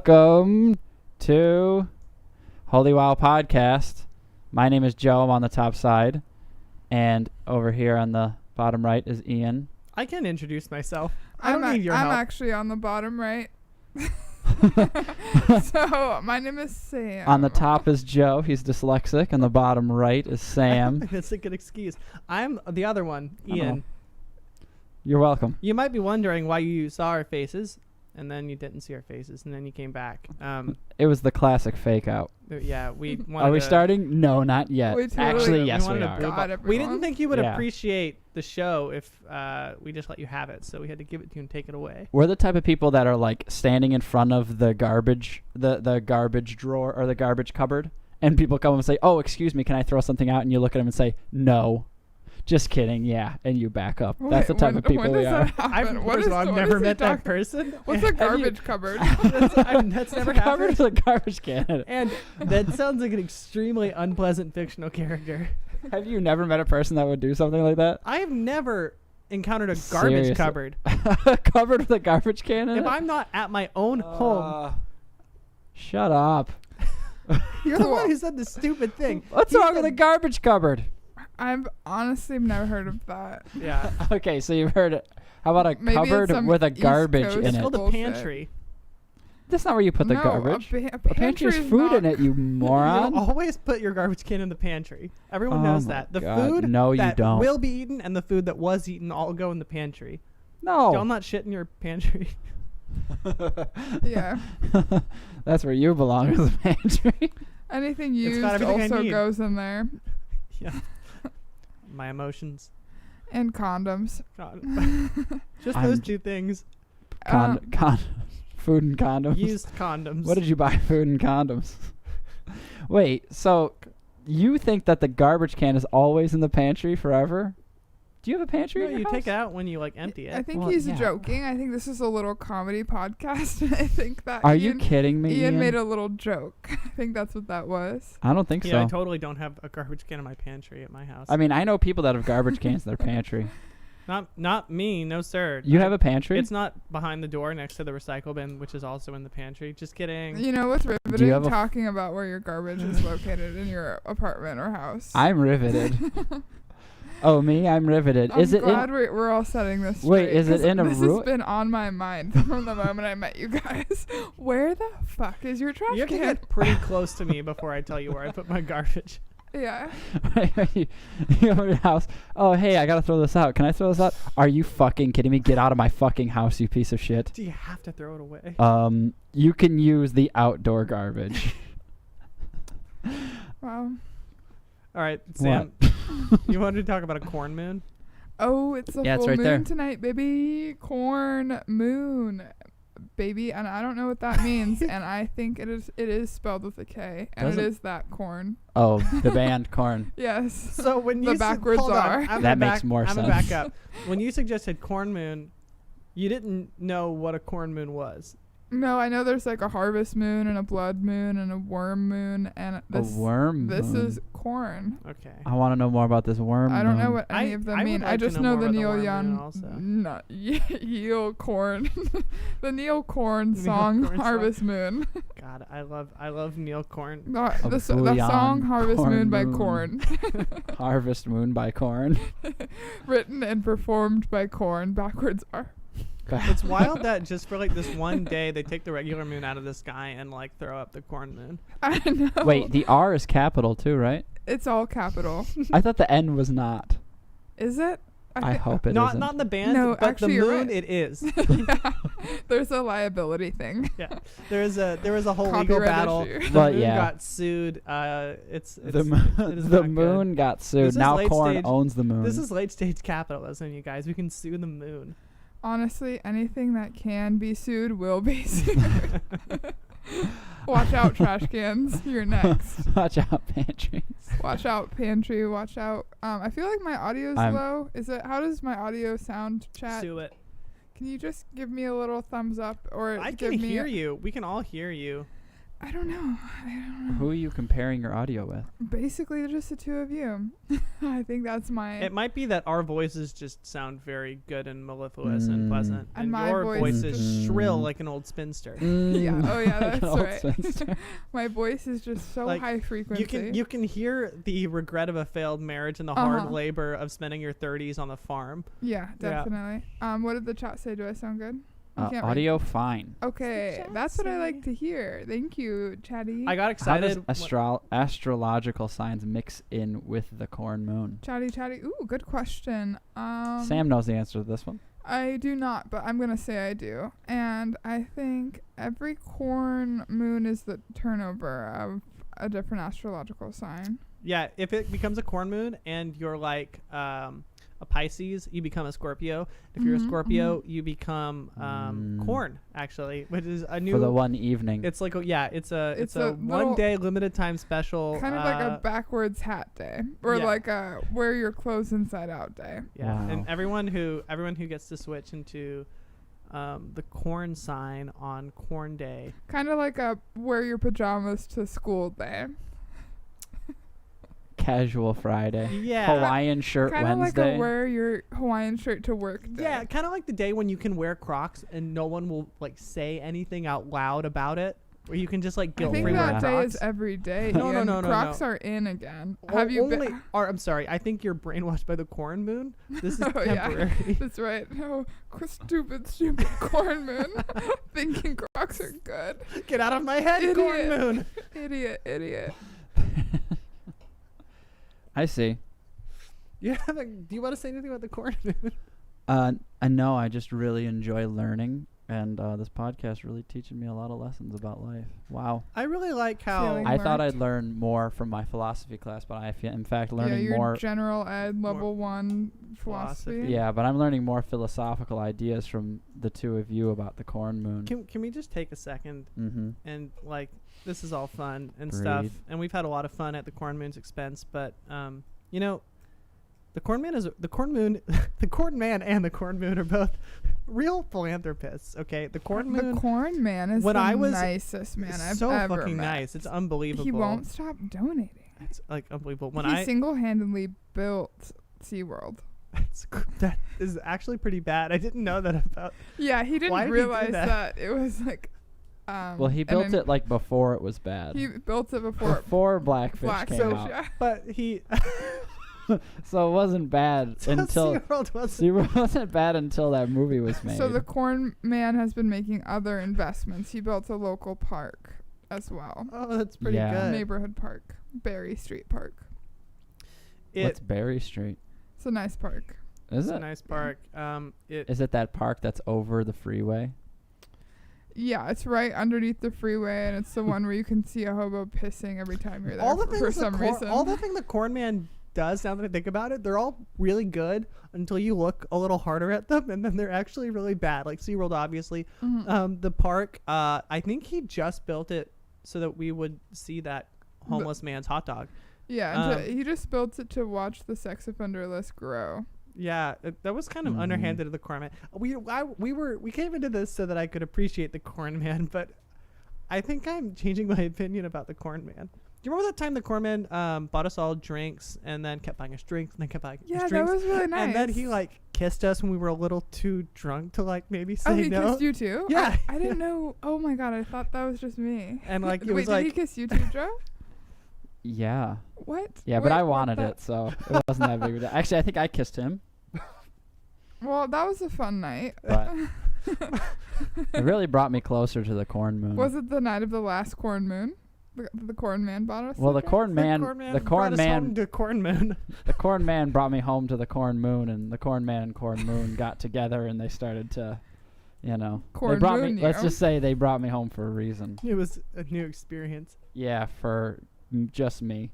Welcome to Holy Wow Podcast. My name is Joe. I'm on the top side. And over here on the bottom right is Ian. I can introduce myself. I don't need your help. I'm actually on the bottom right. So, my name is Sam. On the top is Joe. He's dyslexic. On the bottom right is Sam. That's a good excuse. I'm the other one, Ian. You're welcome. You might be wondering why you saw our faces, and then you didn't see our faces, and then you came back. It was the classic fake out. Yeah, we wanted Are we to, starting? No, not yet. We totally- Actually, we yes, we wanted to are. prove God, up- we didn't everyone. think you would Yeah. appreciate the show if we just let you have it, so we had to give it to you and take it away. We're the type of people that are like standing in front of the garbage, the garbage drawer or the garbage cupboard, and people come and say, "Oh, excuse me, can I throw something out?" And you look at them and say, "No." Just kidding, yeah, and you back up. That's the Wait, type of people when we does are. that happen? What First is- of all, I've what never is he met that talking- person. What's a Have you- garbage cupboard? that's never Covered happened. with a garbage can. And that sounds like an extremely unpleasant fictional character. Have you never met a person that would do something like that? I have never encountered a Seriously. garbage cupboard. Covered with a garbage can in If it? I'm not at my own home, Shut up. you're the one who said the stupid thing. What's He wrong with a said- garbage cupboard? I've honestly never heard of that. Yeah. Okay, so you've heard it. How about a Maybe it's cupboard some with a East garbage Coast in It's it? called a Bullshit. pantry. That's not where you put the No, garbage. A A pantry is food in it, you You moron. always put your garbage can in the pantry. Everyone Oh knows my that. The God. food No, you that don't. will be eaten and the food that was eaten all go in the pantry. No. Y'all not shit in your pantry. Yeah. That's where you belong, is the pantry. Anything It's used got everything I also need. goes in there. Yeah. My emotions. And condoms. God. Just I'm those j- two things. Food and condoms. Used condoms. What did you buy? Food and condoms. Wait, so you think that the garbage can is always in the pantry forever? Do you have a pantry No, in your you house? take it out when you like empty I it. think Well, he's yeah. joking. I think this is a little comedy podcast. I think that Are you Ian, kidding me, Ian made a little joke. I think that's what that was. I don't think Yeah, I so. totally don't have a garbage can in my pantry at my house. I mean, I know people that have garbage cans in their pantry. Not me, no sir. You have a pantry? It's not behind the door next to the recycle bin, which is also in the pantry. Just kidding. You know what's riveting? have a f- Talking about where your garbage is located in your apartment or house. I'm riveted. Oh, me? I'm riveted. I'm Is it glad in? we're all setting this straight. Wait, is it 'cause in a This ru- has been on my mind from the moment I met you guys. Where the fuck is your trash You have to can? get pretty close to me before I tell you where I put my garbage. Yeah. you go to your house. Oh, hey, I gotta throw this out. Can I throw this out? Are you fucking kidding me? Get out of my fucking house, you piece of shit. Do you have to throw it away? You can use the outdoor garbage. Wow. All right, Sam. You wanted to talk about a corn moon? Oh, it's a Yeah, it's full right moon there. tonight, baby. Corn moon, baby. And I don't know what that means. And I think it is spelled with a K. And Doesn't- it is that corn. Oh, the band Corn. Yes. So when The you backwards hold on, are. I'm That gonna makes back, more I'm gonna back sense. up. When you suggested corn moon, you didn't know what a corn moon was. No, I know there's like a harvest moon and a blood moon and a worm moon. And this, A worm this moon. is corn. Okay. I want to know more about this worm. I don't know moon. what any of them I mean. would I like to just know know more the about the Neil worm moon Young, also. not Yale corn, the Neil Corn Neil song Corn song. Harvest Moon. God, I love Neil Corn. The bouillon song Harvest corn Moon by moon. Corn, Harvest Moon by Corn. written and performed by Corn. Backwards are. It's wild that just for like this one day they take the regular moon out of the sky and like throw up the corn moon. I know. Wait, the R is capital too, right? It's all capital. I thought the N was not. Is it? I hope it Not isn't. not in the band, No, but actually, the you're moon right. it is. Yeah. There's a liability thing. Yeah, there was a whole legal Copyright battle. issue. The But moon yeah. got sued. It's the it is the not moon good. got This sued. is Now late Corn stage- owns the moon. This is late stage capitalism, you guys. We can sue the moon. Honestly, anything that can be sued will be sued. Watch out, trash cans. You're next. Watch out, pantries. Watch out, pantry. Watch out. I feel like my audio's I'm- low. Is it? How does my audio sound, chat? Sue it. Can you just give me a little thumbs up or I give can me? hear you. We can all hear you. I don't know. Who are you comparing your audio with? Basically, just the two of you. I think that's my. It might be that our voices just sound very good and mellifluous and pleasant, And and my your voice voice is is just- shrill like an old spinster. Yeah. Oh yeah, Like an that's old right. spinster. My voice is just so Like, high frequency. You can hear the regret of a failed marriage and the hard labor of spending your 30s on the farm. Yeah, definitely. What did the chat say? Do I sound good? I can't read. Audio fine. Okay, chat that's what I say? like to hear. Thank you, Chatty. I got How does excited. astrological signs mix in with the corn moon? Chatty. Ooh, good question. Sam knows the answer to this one. I do not, but I'm gonna say I do. And I think every corn moon is the turnover of a different astrological sign. Yeah, if it becomes a corn moon and you're like a Pisces, you become a Scorpio. If you're a Mhm, Scorpio, you become corn, actually, which is a new. For the one evening. It's like it's a It's a little- 1 day limited time special. Kind of like a backwards hat day, or yeah. like a wear your clothes inside out day. Yeah, Wow. and everyone who gets to switch into the corn sign on Corn Day. Kind of like a wear your pajamas to school day. Casual Friday. Yeah. Hawaiian shirt Kind of like Wednesday. a wear your Hawaiian shirt to work day. Yeah, kind of like the day when you can wear Crocs and no one will like say anything out loud about it, where you can just like I guilt think free wear that day Crocs. is every day. No, Ian. no. Crocs are in again. O- Have you only, been? or I'm sorry, I think you're brainwashed by the corn moon. This is Oh, yeah. temporary. That's right. Oh, stupid corn moon. Thinking Crocs are good. Get out of my head, corn Idiot. moon. Idiot. I see. Do you want to say anything about the corn moon? I know. I just really enjoy learning, and this podcast really teaching me a lot of lessons about life. Wow. I really like how Feeling I thought marked. I'd learn more from my philosophy class, but in fact, Yeah, learning your more. general ed More level 1 philosophy. philosophy. Yeah, but I'm learning more philosophical ideas from the two of you about the corn moon. can we just take a second Mm-hmm. and like this is all fun and Breathe. stuff, and we've had a lot of fun at the corn moon's expense, but you know, the corn man the corn man and the corn moon are both real philanthropists. Okay, the corn moon The corn man is When the I was nicest man I've so ever fucking met. nice. It's unbelievable. He won't stop donating. It's like unbelievable. When He single-handedly built SeaWorld. that is actually pretty bad. I didn't know that about. Yeah, he Why didn't did he do realize that? that it was like. Well, he and built then it like before it was bad. He built it before Before Blackfish Blackfish. came out. Yeah. But he So it wasn't bad until SeaWorld wasn't. SeaWorld wasn't bad until that movie was made. So the corn man has been making other investments. He built a local park as well. Oh, that's pretty Yeah. good. Neighborhood park. Berry Street Park. What's Berry Street? It's a nice park. Is It's it? a nice park. Is it that park that's over the freeway? Yeah, it's right underneath the freeway, and it's the one where you can see a hobo pissing every time you're there all the for things some reason. all the thing the corn man does, now that I think about it, they're all really good until you look a little harder at them, and then they're actually really bad. Like SeaWorld, obviously. Mhm. The park, I think he just built it so that we would see that homeless man's hot dog. Yeah, and he just built it to watch the sex offender list grow. Yeah, that was kind of Mhm. underhanded of the corn man. We came into this so that I could appreciate the corn man, but I think I'm changing my opinion about the corn man. Do you remember that time the corn man bought us all drinks and then kept buying us drinks and then kept buying us Yeah, that drinks? was really nice. And then he like kissed us when we were a little too drunk to like maybe say Oh, he no. kissed you too? Yeah. I didn't know. Oh my god, I thought that was just me. And like it Wait, was did like he kiss you too, Joe? Yeah. What? Yeah, but Wait, I what wanted the- it, so it wasn't that big of a deal. Actually, I think I kissed him, Well, that was a fun night. but it really brought me closer to the corn moon. Was it the night of the last corn moon? The corn man bought us. Well, the drinks? corn man, the brought corn us home man, to corn moon. the corn man brought me home to the corn moon, and the corn man and corn moon got together, and they started to, they Corn brought moon me. Let's you. just say they brought me home for a reason. It was a new experience. Yeah, for just me,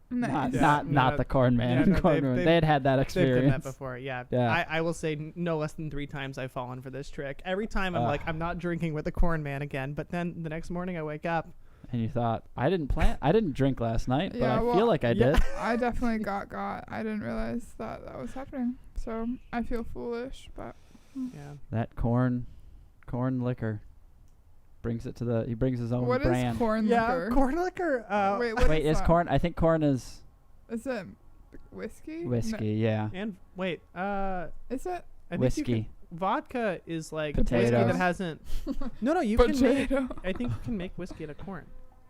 Nice. Yeah. not the corn man Yeah, and no, corn they've- moon. they've- They had that They've experience. done that before, yeah. Yeah. I will say no less than 3 times I've fallen for this trick. Every time I'm Ugh. like, I'm not drinking with the corn man again, but then the next morning I wake up. And you thought, I didn't drink last night, but Yeah, I well, feel like I yeah. did. I definitely got. I didn't realize that was happening. So I feel foolish, but Yeah. That corn liquor brings it to the. He brings his own What is brand. corn Yeah, liquor? corn liquor. Wait, what Wait, is that? corn? I think corn is Is it whiskey? No, whiskey. Yeah, and wait, is it I think whiskey. you can, vodka is like whiskey Potatoes. that hasn't. No, you can make. potato? I think you can make whiskey out of corn.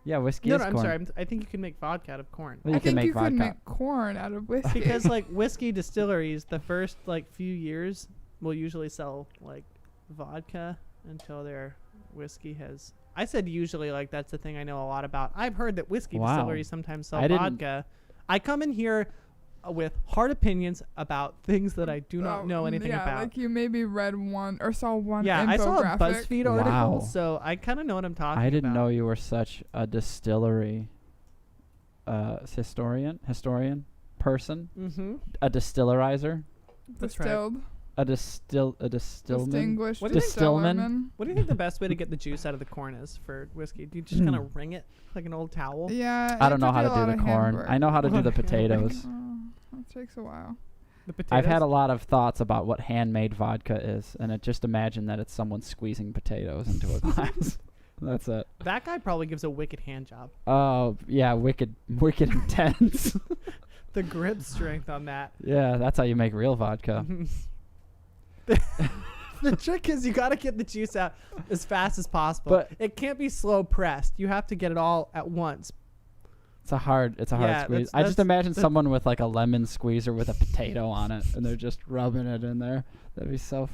Yeah, whiskey No, is no, I'm corn. sorry. I think you can make vodka out of corn. Well, I you can think make you vodka. could make corn out of whiskey. Because like whiskey distilleries, the first like few years will usually sell like vodka until their whiskey has. I said usually, like that's the thing I know a lot about. I've heard that whiskey Wow. distilleries sometimes sell I didn't- vodka. I come in here with hard opinions about things that I do not know anything yeah, about. like you maybe read one or saw one Yeah, I saw a infographic. BuzzFeed article, Wow. so I kind of know what I'm talking about. I didn't know you were such a distillery historian person, Mm-hmm. a distillerizer, That's right. Distilled. a distillman. Distinguished What do you think- Distillman? distillerman. What do you think the best way to get the juice out of the corn is for whiskey? Do you just kind of wring it like an old towel? Yeah. I don't know how a to lot do the of corn. handwork. I know how to do Lot the of handwork. potatoes. That takes a while. The potatoes. I've had a lot of thoughts about what handmade vodka is, and I just imagine that it's someone squeezing potatoes into a glass. That's it. That guy probably gives a wicked hand job. Oh yeah, wicked intense. The grip strength on that. Yeah, that's how you make real vodka. The trick is you got to get the juice out as fast as possible. But- it can't be slow pressed. You have to get it all at once. It's a hard Yeah, squeeze. that's- I just that's- imagine that's- someone with like a lemon squeezer with a potato on it, and they're just rubbing it in there. That'd be so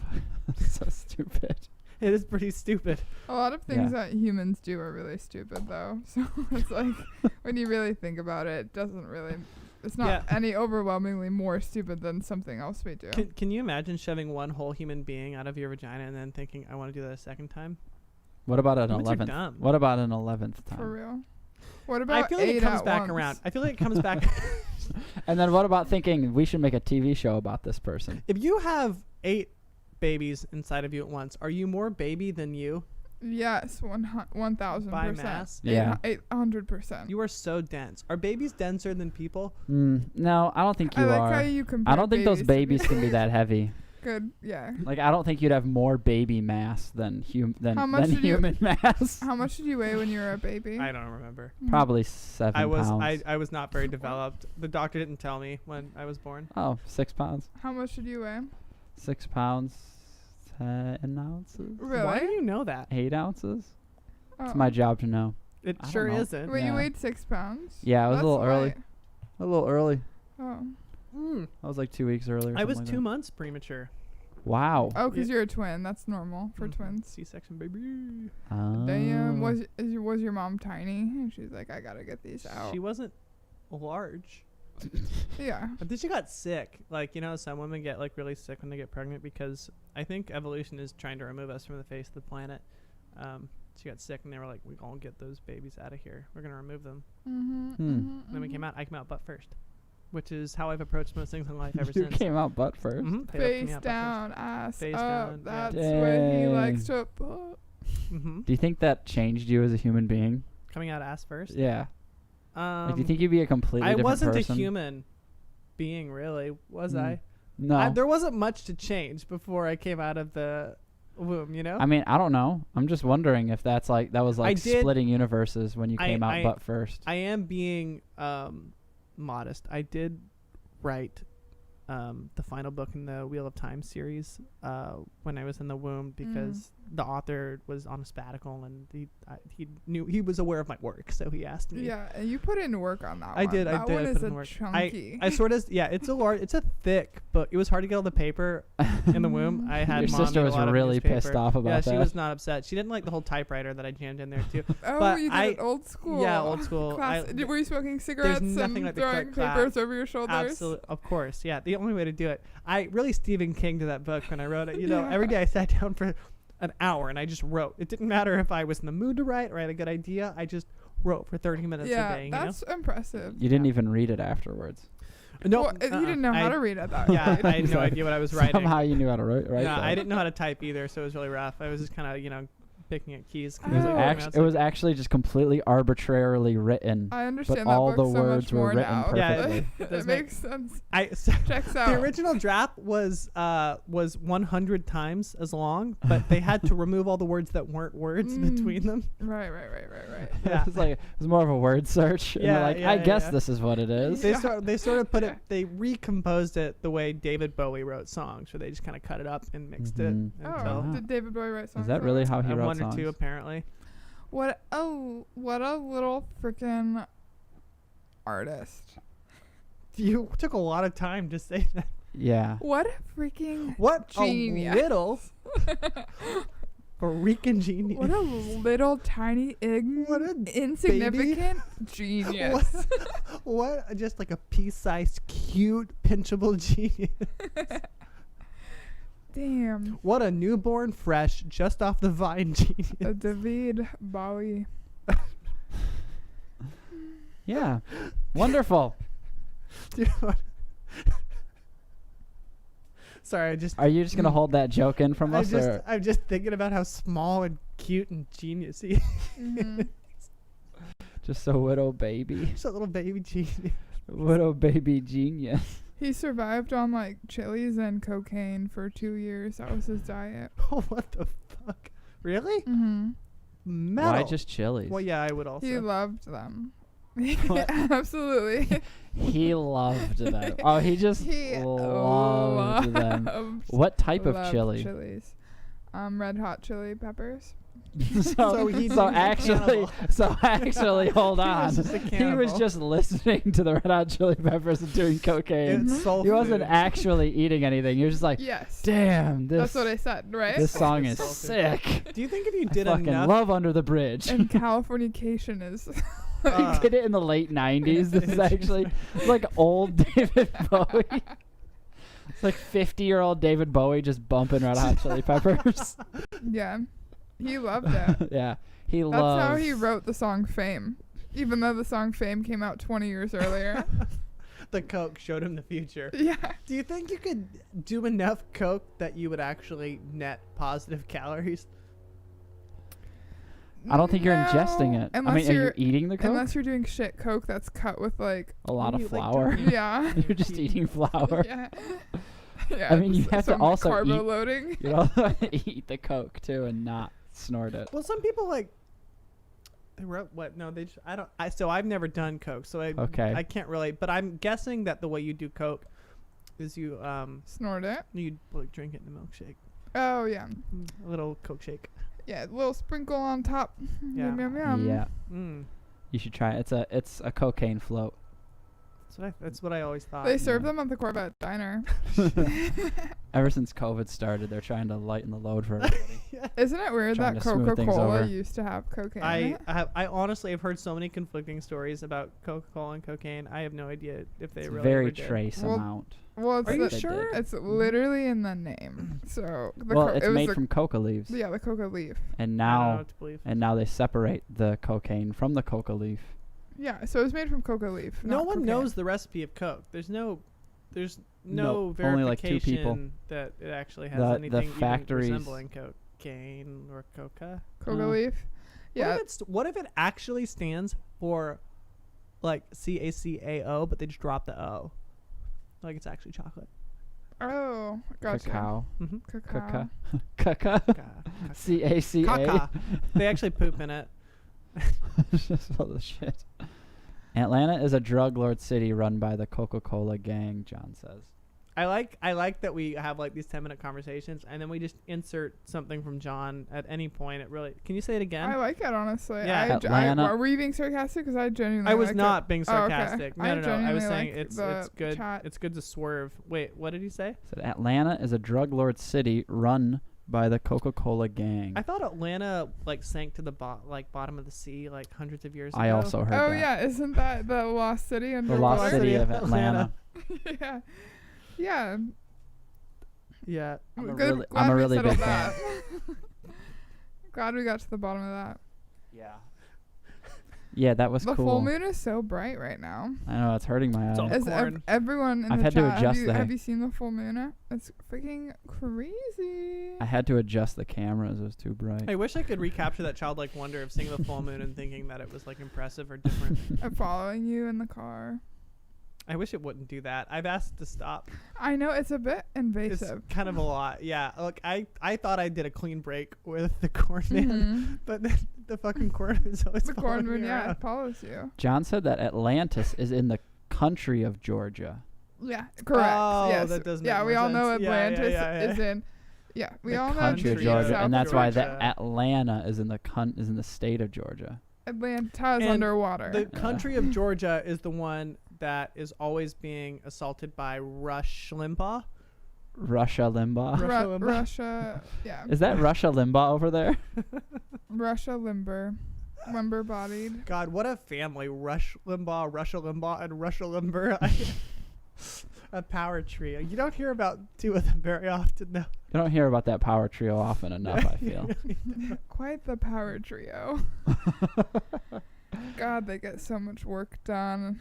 so stupid. It is pretty stupid. A lot of things Yeah. that humans do are really stupid, though. So it's like when you really think about it, it doesn't really. It's not Yeah. any overwhelmingly more stupid than something else we do. Can you imagine shoving one whole human being out of your vagina and then thinking, I want to do that a second time? What about an Humans are 11th? dumb. What about an 11th time? For real. What about I feel like it 8 comes at back once? around. I feel like it comes back. And then what about thinking we should make a TV show about this person? If you have 8 babies inside of you at once, are you more baby than you? Yes, 1,000%. By mass? Yeah. 800%. You are so dense. Are babies denser than people? No, I don't think I you like are. how you compare I don't think those to babies can be that heavy. Good, yeah. Like I don't think you'd have more baby mass than How much did you- human mass. How much did you weigh when you were a baby? I don't remember. Probably 7 I was pounds. I was not very developed. The doctor didn't tell me when I was born. Oh, 6 pounds. How much did you weigh? 6 pounds, 10 ounces, Really? Why do you know that? 8 ounces. Oh. It's my job to know. It I don't sure know. isn't. Wait, you Yeah. weighed 6 pounds? Yeah, I was a That's little early. light. A little early. Oh. I was like 2 weeks early. Or I was something 2 like months premature. that. Wow. Oh, 'cause you're a twin. That's normal for Mhm. twins. C-section, baby. Damn. Oh. Was your mom tiny? And she's like, I gotta get these out. She wasn't large. Yeah. But then she got sick. Like, you know, some women get like really sick when they get pregnant because I think evolution is trying to remove us from the face of the planet. She got sick and they were like, we're going to get those babies out of here. We're going to remove them. Mm-hmm. And then we came out. I came out butt first, which is how I've approached most things in life ever You since. came out butt 1st. Mhm. They lifted me Face out butt first. down, ass Face up. down, yeah. That's what he likes Dang. to put. Mhm. Do you think that changed you as a human being? Coming out ass first. Yeah. Um, Like, do you think you'd be a completely I different wasn't person? a human being, really, was I? No. There wasn't much to change before I came out of the womb, you know? I mean, I don't know. I'm just wondering if that was like did- splitting universes when you I- came out I- butt first. I am being modest. I did write the final book in the Wheel of Time series when I was in the womb because the author was on a sabbatical and he knew he was aware of my work, so he asked me. Yeah, and you put in work on that I one. did. That I did. one I is put in a work. chunky. I sort of it's a large, it's a thick book. It was hard to get all the paper in the womb. I had Your Mom sister eat a was lot of really newspaper. pissed off about Yeah, that. she was not upset. She didn't like the whole typewriter that I jammed in there too. Oh, but you did I- it old school. Yeah, old school. Class. I- Were you smoking cigarettes nothing and like the throwing click-clack. papers over your shoulders? Absolutely, of course, yeah. The only way to do it. I really Stephen King to that book when I wrote it. You know, Yeah. every day I sat down for an hour and I just wrote. It didn't matter if I was in the mood to write or I had a good idea. I just wrote for 30 minutes a Yeah, day. that's impressive. You didn't even read it afterwards. No, Well, you didn't know how to read at that Yeah, point. I had no idea what I was writing. Somehow you knew how to write. Yeah, that. I didn't know how to type either, so it was really rough. I was just kind of, picking at keys. 'cause Oh. he was, like, It was actually just completely arbitrarily written. I understand all that the book so words much were more written now. Yeah, perfectly. it It does make- makes sense. Checks The out. original draft was 100 times as long, but they had to remove all the words that weren't words Mm. between them. Right. Yeah. It was like it was more of a word search. And they're Yeah, like, yeah, I guess yeah. this is what it is. They Yeah. they sort of put it. They recomposed it the way David Bowie wrote songs, where they just kind of cut it up and mixed it Mhm. Oh, until Wow. did David Bowie write songs? Is that for really it? how he wrote one songs? or two apparently. What a little freaking artist. You took a lot of time to say that. Yeah. What a freaking What Genius. a little freaking genius. what a little tiny What a insignificant genius. what just like a pea-sized cute pinchable genius. Damn. What a newborn fresh just off the vine genius. A David Bowie. Yeah. Wonderful. Dude, what- Sorry, I just Are you just gonna hold that joke in from us, or I'm just thinking about how small and cute and genius he is. Mhm. just a widow baby? Just a little baby genius. Widow baby genius. He survived on like chilies and cocaine for 2 years. That was his diet. Oh, what the fuck? Really? Mm-hmm. Metal. Why just chilies? Well, yeah, I would also. He loved them. What? Absolutely. He loved them. Oh, he just He loved them. loved- What type of loved chili? Chilies. Red hot chili peppers. So he was a actually, cannibal. hold He on. was just a He was cannibal. just listening to the Red Hot Chili Peppers and doing cocaine. It's soul He wasn't food. actually eating anything. He was just like, Yes. damn, this That's what I said, right? this song is Soul food. sick. Do you think if you I did fucking enough? love Under the Bridge. And Californication is He did it in the late 90s. This is actually it's like old David Bowie. It's like 50-year-old David Bowie just bumping Red Hot Chili Peppers. yeah. He loved it. Yeah. He That's loves how he wrote the song Fame. Even though the song Fame came out 20 years earlier. The coke showed him the future. Yeah. Do you think you could do enough coke that you would actually net positive calories? I don't think you're No, ingesting it. I Unless mean, are you you're eating the coke? unless you're doing shit coke that's cut with like A lot of You like flour. to- yeah. You're just eating flour. yeah. Yeah. I mean, you s- have to some also carbo eat- loading. You know, eat the coke too and not snort it. Well, some people like. They wrote what? No, they. I don't. So I've never done coke, so Okay. I can't relate. But I'm guessing that the way you do coke is you Snort it. like drink it in a milkshake, Oh yeah. a little coke shake. Yeah, a little sprinkle on top. Yeah. Yum, yum, yum. Yeah, Mm. you should try it. It's a cocaine float. That's what I always thought. They serve yeah. them at the Corvette Diner. Ever since COVID started, they're trying to lighten the load for everybody. Isn't it weird Trying that to smooth things Coca-Cola over. used to have cocaine? in I it? I honestly have heard so many conflicting stories about Coca-Cola and cocaine. I have no idea if they It's really very ever did. trace Well, amount. Well, it's Are you the- sure? It's literally in the name. So the Well, co- it's it was made the- from coca leaves, yeah, the coca leaf. and I don't know now what to believe. they separate the cocaine from the coca leaf. Yeah, so it was made from coca leaf. No not one cocaine. knows the recipe of Coke. There's no No, verification only like 2 people. that it actually has The anything even factories- resembling cocaine or coca. coca Uh, leaf. Yeah, What if it actually stands for like CACAO, but they just drop the O? Like it's actually chocolate. oh, gotcha. Cacao. Mm-hmm. Cacao. Caca. Caca. C-A-C-A. Caca. They actually poop in it. Just all the shit. Atlanta is a drug lord city run by the Coca-Cola gang, John says. I like that we have like these 10-minute conversations and then we just insert something from John at any point. It really. Can you say it again? I like it honestly. Yeah. Atlanta- were you being sarcastic? Because I genuinely. I was liked not it. being Oh, okay. sarcastic. I No. I was genuinely saying like it's the good. chat. It's good to swerve. Wait, what did he say? Said Atlanta is a drug lord city run by the Coca-Cola gang. I thought Atlanta like sank to the bottom of the sea like hundreds of years ago. I also heard Oh that. yeah, isn't that the lost city The underwater? lost city City of of Atlanta. Atlanta. yeah, yeah. Yeah. I'm a Good. really- Glad I'm a we really settled big that. fan. Glad we got to the bottom of that. Yeah. Yeah, that was The cool. full moon is so bright right now. I know it's hurting my It's eyes. all- As corn. everyone in I've the had to chat, adjust the- have you seen the full moon? It's freaking crazy. I had to adjust the cameras. It was too bright. I wish I could recapture that childlike wonder of seeing the full moon and thinking that it was like impressive or different. I'm following you in the car. I wish it wouldn't do that. I've asked to stop. I know it's a bit It's invasive. kind of a lot. Yeah. Look, I thought I did a clean break with the corn man, Mhm. but then the fucking corn is always The corn following moon, me yeah, around. it follows you. John said that Atlantis is in the country of Georgia. Yeah, correct. Oh, yes. that does make yeah, more we all know sense. Yeah, Atlantis yeah. is in. Yeah, we The all know Country of Country Georgia, South and that's why the Georgia. Atlanta is in the state of Georgia. Atlanta's And underwater. The country of Georgia is the one that is always being assaulted by Rush Limbaugh. Russia Limbaugh. Russia Limbaugh. Russia, yeah, Is that Russia Limbaugh over there? Russia limber bodied. God, what a family! Rush Limbaugh, and Russia Limber. A power trio. You don't hear about two of them very often, though. You don't hear about that power trio often enough, I feel. Quite the power trio. God, they get so much work done,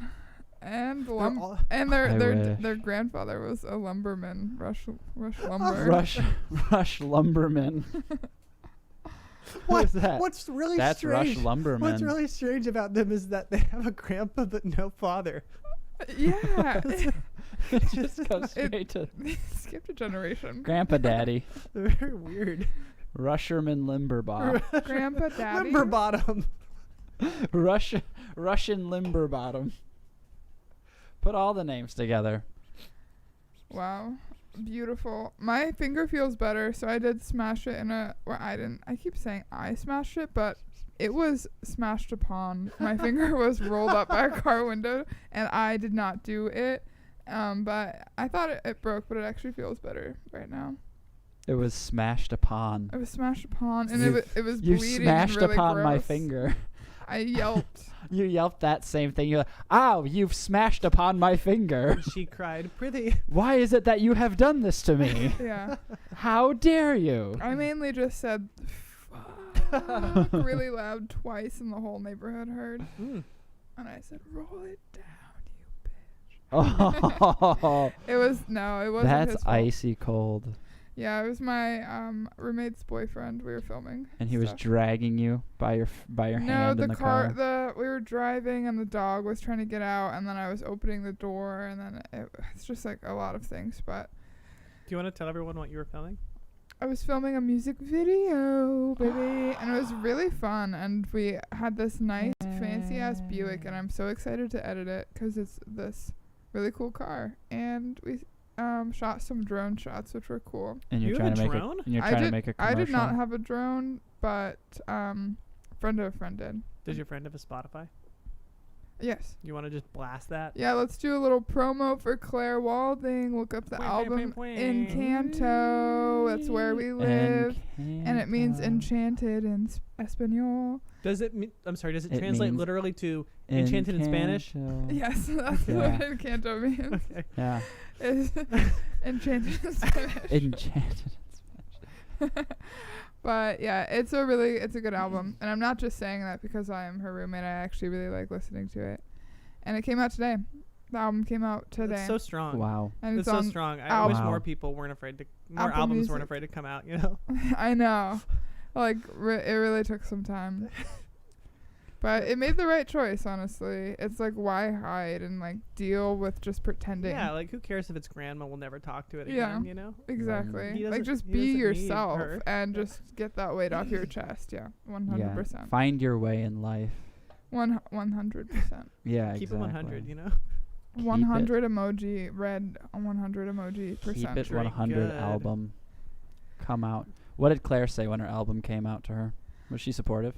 and They're all- I wish. their grandfather was a lumberman. Rush lumber. Rush Lumberman. What? Who's that? What's really That's strange? Rush Lumberman. What's really strange about them is that they have a grandpa but no father. Yeah. It just goes straight to Skipped a generation. Grandpa Daddy. They're very weird. Rusherman Limberbob. Grandpa Daddy. Limber bottom. Russian Limberbottom. Put all the names together. Wow. Beautiful. My finger feels better, so I did smash it in a. Well, I didn't. I keep saying I smashed it, but it was smashed upon. My finger was rolled up by a car window, and I did not do it. But I thought it broke, but it actually feels better right now. It was smashed upon. It was smashed upon, and You- it was You bleeding smashed and really upon my gross. finger. I yelped. You yelped that same thing. You're like, "Ow, you've smashed upon my finger. She cried, "Prithee." Why is it that you have done this to me? Yeah. How dare you?" I mainly just said fuck really loud twice, and the whole neighborhood heard. Mm. And I said, "Roll it down, you bitch." Oh, It was no, it wasn't that's his fault. icy cold. Yeah, it was my roommate's boyfriend. We were filming. And he was stuff. dragging you by your No, hand the in the car. we were driving, and the dog was trying to get out, and then I was opening the door, and then it's just like a lot of things. But Do you want to tell everyone what you were filming? I was filming a music video, baby, and it was really fun. And we had this nice, fancy ass Buick, and I'm so excited to edit it because it's this really cool car. And we shot some drone shots, which were cool. And you're You trying have to a make drone? and you're trying to make a I commercial. did not have a drone, but friend of a friend did. Does your friend have a Spotify? Yes. You want to just blast that? Yeah, let's do a little promo for Claire Walding. Look up the Wait, album wait. Encanto. That's where we live. And it means Encanto. enchanted in Espanol. Does it? I'm sorry. Does it It translate means literally to enchanted in Spanish? Encanto. Yes, that's Yeah. what Encanto means. Okay. Yeah. Is enchanted in Spanish. Enchanted. But yeah, it's a good album. And I'm not just saying that because I am her roommate. I actually really like listening to it. And it came out today. The album came out today. It's so strong. Wow. and It's it's so on strong. I Apple- wish Wow. more people weren't afraid to. More Apple albums Music. weren't afraid to come out. You know. I know. Like, it really took some time. But it made the right choice, honestly. It's like, why hide and, like, deal with just pretending? Yeah. Like, who cares if its grandma will never talk to it Yeah. again? You know. Exactly. He Like, doesn't- just he be doesn't need yourself her. and just get that weight off your chest. Yeah, 100%. Yeah. Find your way in life. 100%. Yeah, Keep exactly. it 100. You know. 100 emoji, red 100 emoji Keep percent. It Very 100 good. album come out. What did Claire say when her album came out to her? Was she supportive?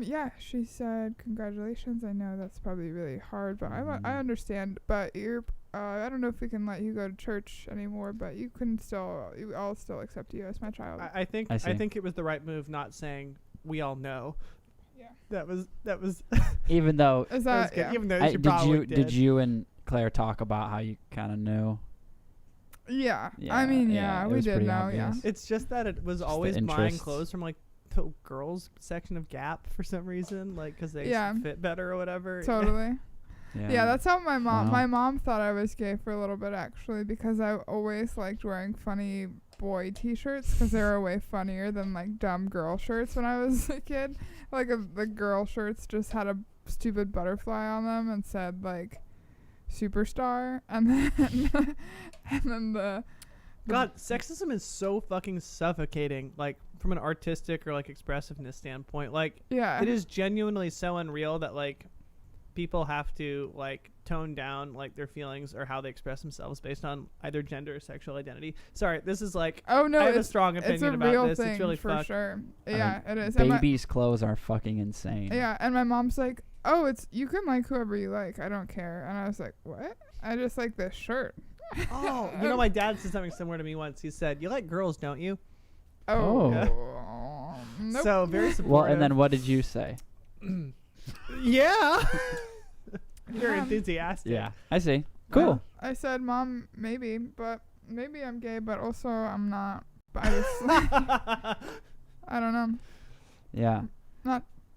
Yeah, she said, "Congratulations. I know that's probably really hard, but I understand. But I don't know if we can let you go to church anymore, but you can still, I'll still accept you as my child." I think. I I see. think it was the right move, not saying we all know. Yeah. That was. Even though Is that was that good. yeah? Even though I, she did probably did you and Claire talk about how you kind of knew? Yeah. Yeah, I mean, yeah, yeah, it we was did pretty know, yeah. obvious. It's just that it was Just the always buying interest. clothes from like the girls section of Gap for some reason, like because they Yeah. fit better or whatever. Totally. Yeah, that's how my mom. Wow. My mom thought I was gay for a little bit actually, because I always liked wearing funny boy T-shirts because they were way funnier than like dumb girl shirts when I was a kid. Like the girl shirts just had a stupid butterfly on them and said like superstar, and then and then the God, sexism is so fucking suffocating. Like from an artistic or like expressiveness standpoint, like yeah. it is genuinely so unreal that like people have to like tone down like their feelings or how they express themselves based on either gender or sexual identity. Sorry, this is like Oh no, I have a it's strong it's opinion a about real this. thing It's really for fucked. sure. I Yeah, mean, it is. And Babies' clothes are fucking insane. yeah, and my mom's like, "Oh, it's you can like whoever you like. I don't care." And I was like, "What? I just like this shirt." Oh, you know, my dad said something similar to me once. He said, "You like girls, don't you?" Oh. Oh. Nope. So very supportive. Well, and then what did you say? yeah, you're Yeah. enthusiastic. Yeah, I see. Cool. I said, "Mom, maybe, but maybe I'm gay, but also I'm not." But I just, I don't know. Yeah.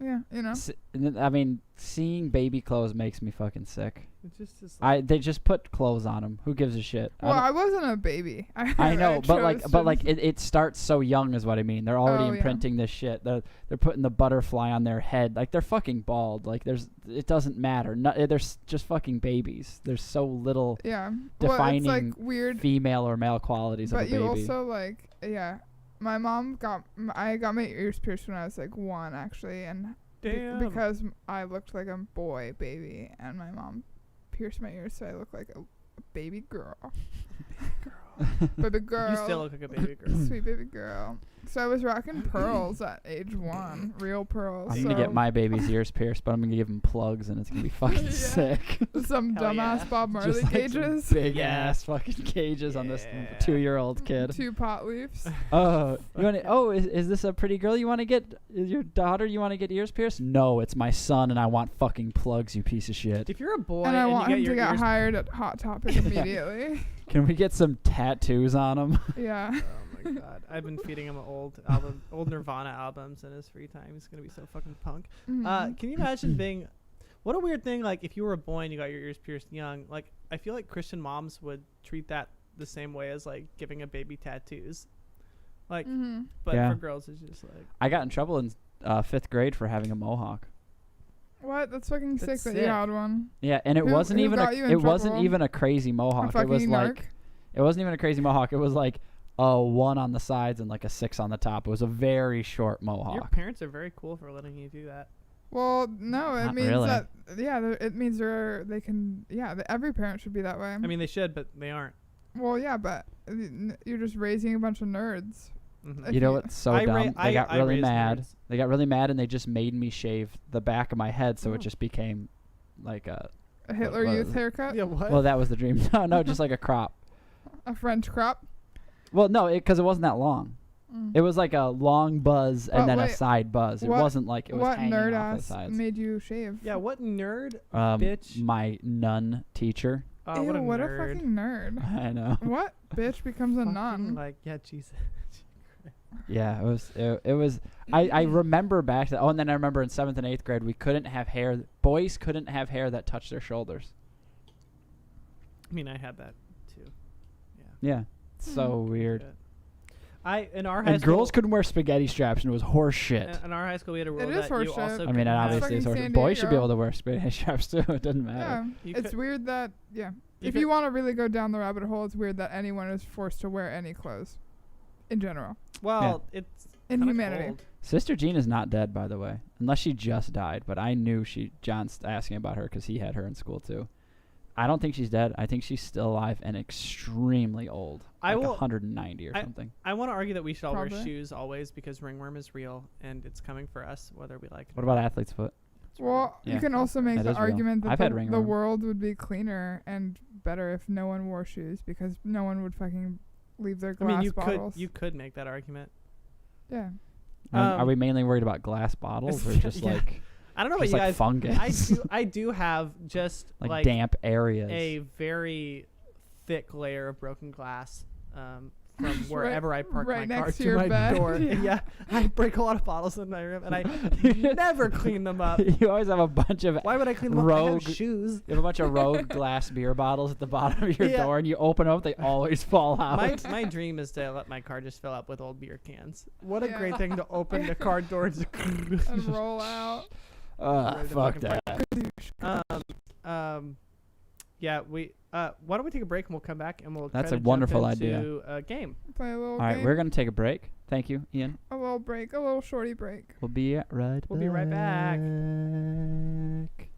Yeah, you know. I mean, seeing baby clothes makes me fucking sick. It's just like, They just put clothes on them. Who gives a shit? Well, I wasn't a baby. I know, but chose to- it starts so young is what I mean. They're already Oh, yeah. imprinting this shit. They're putting the butterfly on their head. Like they're fucking bald. Like it doesn't matter. They're just fucking babies. There's so little yeah. defining well, it's like weird. female or male qualities But of a baby. you also like, yeah. My mom I got my ears pierced when I was like 1 actually, and damn. because I looked like a boy baby, and my mom pierced my ears so I look like a baby girl. Baby girl. You still look like a baby girl. Sweet baby girl. So I was rocking pearls at age 1, real pearls. I'm gonna get so my baby's ears pierced, but I'm gonna give him plugs, and it's gonna be fucking Yeah. sick. some Hell yeah. dumbass Bob Marley Just like some cages, big Yeah. ass fucking cages on this Yeah. 2-year-old kid. 2 pot leaves. Oh, you want to? Oh, is this a pretty girl you want to get? Is your daughter you want to get ears pierced? No, it's my son, and I want fucking plugs. You piece of shit. If you're a boy And I and want you him get to your get ears hired at Hot Topic immediately. Can we get some tattoos on him? Yeah. Oh my god! I've been feeding him old Nirvana albums in his free time. He's gonna be so fucking punk. Mhm. Can you imagine being? What a weird thing. Like if you were a boy and you got your ears pierced young, like I feel like Christian moms would treat that the same way as like giving a baby tattoos. Like, Mhm. but Yeah. for girls it's just like I got in trouble in 5th grade for having a mohawk. What? That's fucking That's sick that sick. you had one. Yeah, and it Who- wasn't who even got you in it wasn't trouble? even a crazy A mohawk. It fucking was narc. like it wasn't even a crazy mohawk. It was like a 1 on the sides and like a 6 on the top. It was a very short your mohawk. parents are very cool for letting you do that. Well, no, it Not means really. that it means they can every parent should be that way. I mean, they should, but they aren't. well, yeah, but you're just raising a bunch of nerds. Mhm. You know If what's so I dumb? ra- They got I really raised mad. nerds. They got really mad and they just made me shave the back of my head, so Oh. it just became like a. A Hitler Well, Youth haircut, Yeah, what? Well, that was the dream. No, just like a crop. a French crop. Well, no, because it wasn't that long. Mm. It was like a long buzz and But then a wait, side buzz. It what- wasn't like it was what hanging nerd off the ass sides. made you shave? Yeah, what nerd? Um, bitch. My nun teacher. Oh, Ew, what a nerd. fucking nerd. I know. What bitch becomes a Fucking, nun? Like, yeah, Jesus. Yeah, it was. It was. I remember back to. Oh, and then I remember in 7th and 8th grade we couldn't have hair. Boys couldn't have hair that touched their shoulders. I mean, I had that too. Yeah, so weird. Shit. In our high And school, girls couldn't wear spaghetti straps, and it was horse shit. In our high school, we had a rule It is that you horse shit. also. I mean, couldn't it have- obviously is fucking horse. San Boys should be Diego. able to wear spaghetti straps too. It doesn't matter. Yeah, You it's could- weird that if could- you want to really go down the rabbit hole, it's weird that anyone is forced to wear any clothes, in general, Well, it's in kinda humanity. cold. Sister Jean is not dead, by the way, unless she just died. But I knew John's asking about her because he had her in school too. I don't think she's dead. I think she's still alive and extremely old. I like will- 190 or something. I want to argue that we should all wear Probably. shoes always because ringworm is real and it's coming for us whether we like it. What or about not. athlete's foot? It's real. Well, Yeah. you can also make That the is real. argument that I've had the ringworm. world would be cleaner and better if no one wore shoes because no one would fucking leave their I glass mean, you bottles. could make that argument. Yeah. Are we mainly worried about glass bottles or just yeah. like I don't know what just you like guys. fungus, I do have just like, like damp areas? a very thick layer of broken glass from wherever I park right my car next to to your my bed. door. Yeah. Yeah, I break a lot of bottles in my room, and I never clean them up. You always have a bunch of Why would I clean them up? I Rogue- have shoes. you have a bunch of rogue glass beer bottles at the bottom of your Yeah. door, and you open them up, they always fall out. My dream is to let my car just fill up with old beer cans. What a Yeah. great thing to open the car door and just And roll out. Ready to Fuck fucking that. Yeah, why don't we take a break and we'll come back and we'll That's try a to wonderful jump idea. into a game. Play a little All right, game. we're going to take a break. Thank you, Ian. A little break. A little shorty break. We'll be right We'll be right back. back.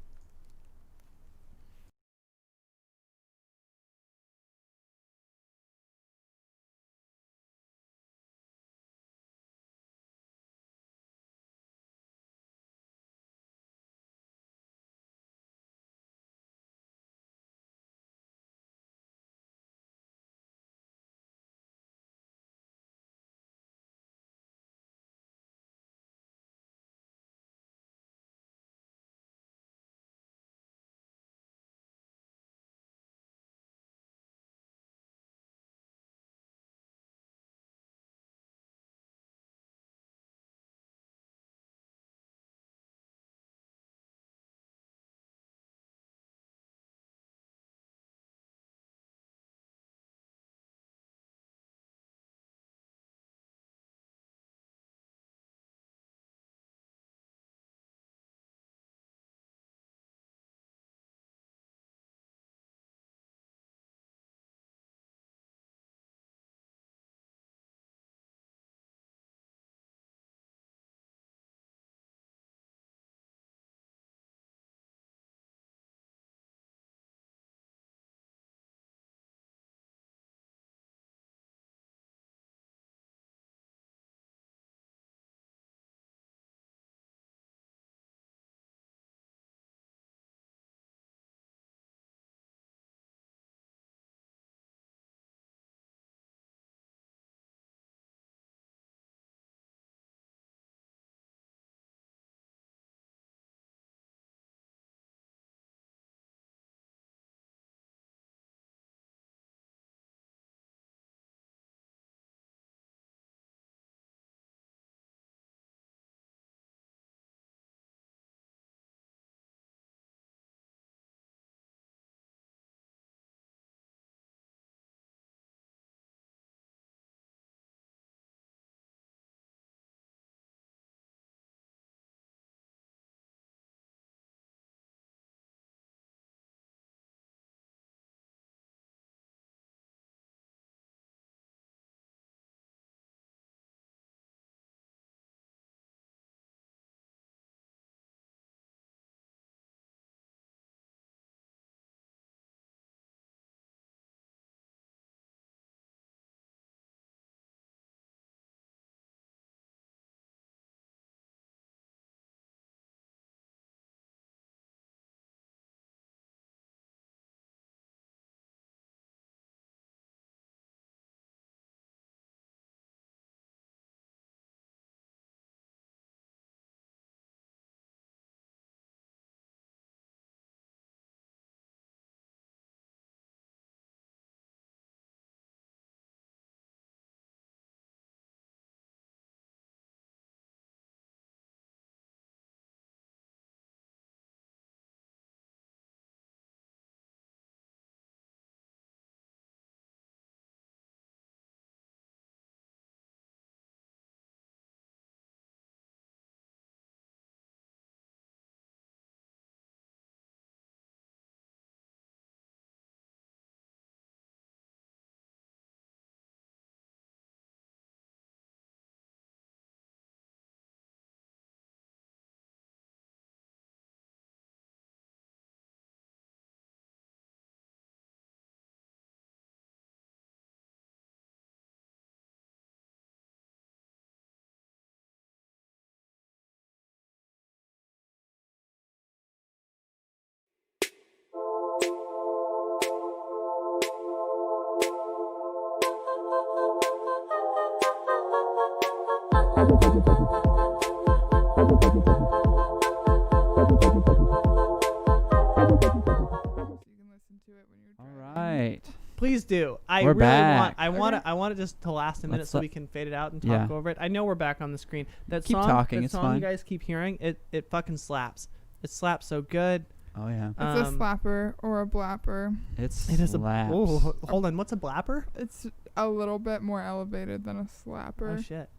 So you can listen to it when you're All driving. right. Please do. I We're really back. I want Okay. it. I want it just to last a minute Let's so let- we can fade it out and Yeah. talk over it. I know we're back on the screen. That Keep song, talking, That it's song fine. you guys keep hearing. It fucking slaps. It slaps so good. Oh yeah. It's a Um, slapper or a blapper. It It is slaps. Oh, hold on. What's a blapper? It's a little bit more elevated than a slapper. Oh shit.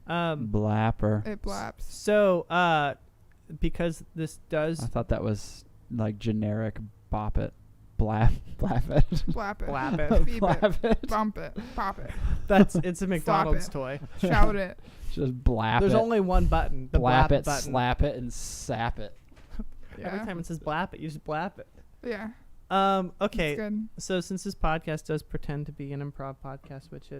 Blapper. It blaps. So because this does I thought that was like generic bop it. Blap it. Blap it. Blap it. Beep Blap it. it. Bump it. Pop it. it's a McDonald's it. toy. Shout it. Just blap There's it. only one button. The blap blap it, button. slap it, and sap it. Yeah. Every time it says blap it, you just blap it. Yeah. Okay. It's good. So since this podcast does pretend to be an improv podcast, which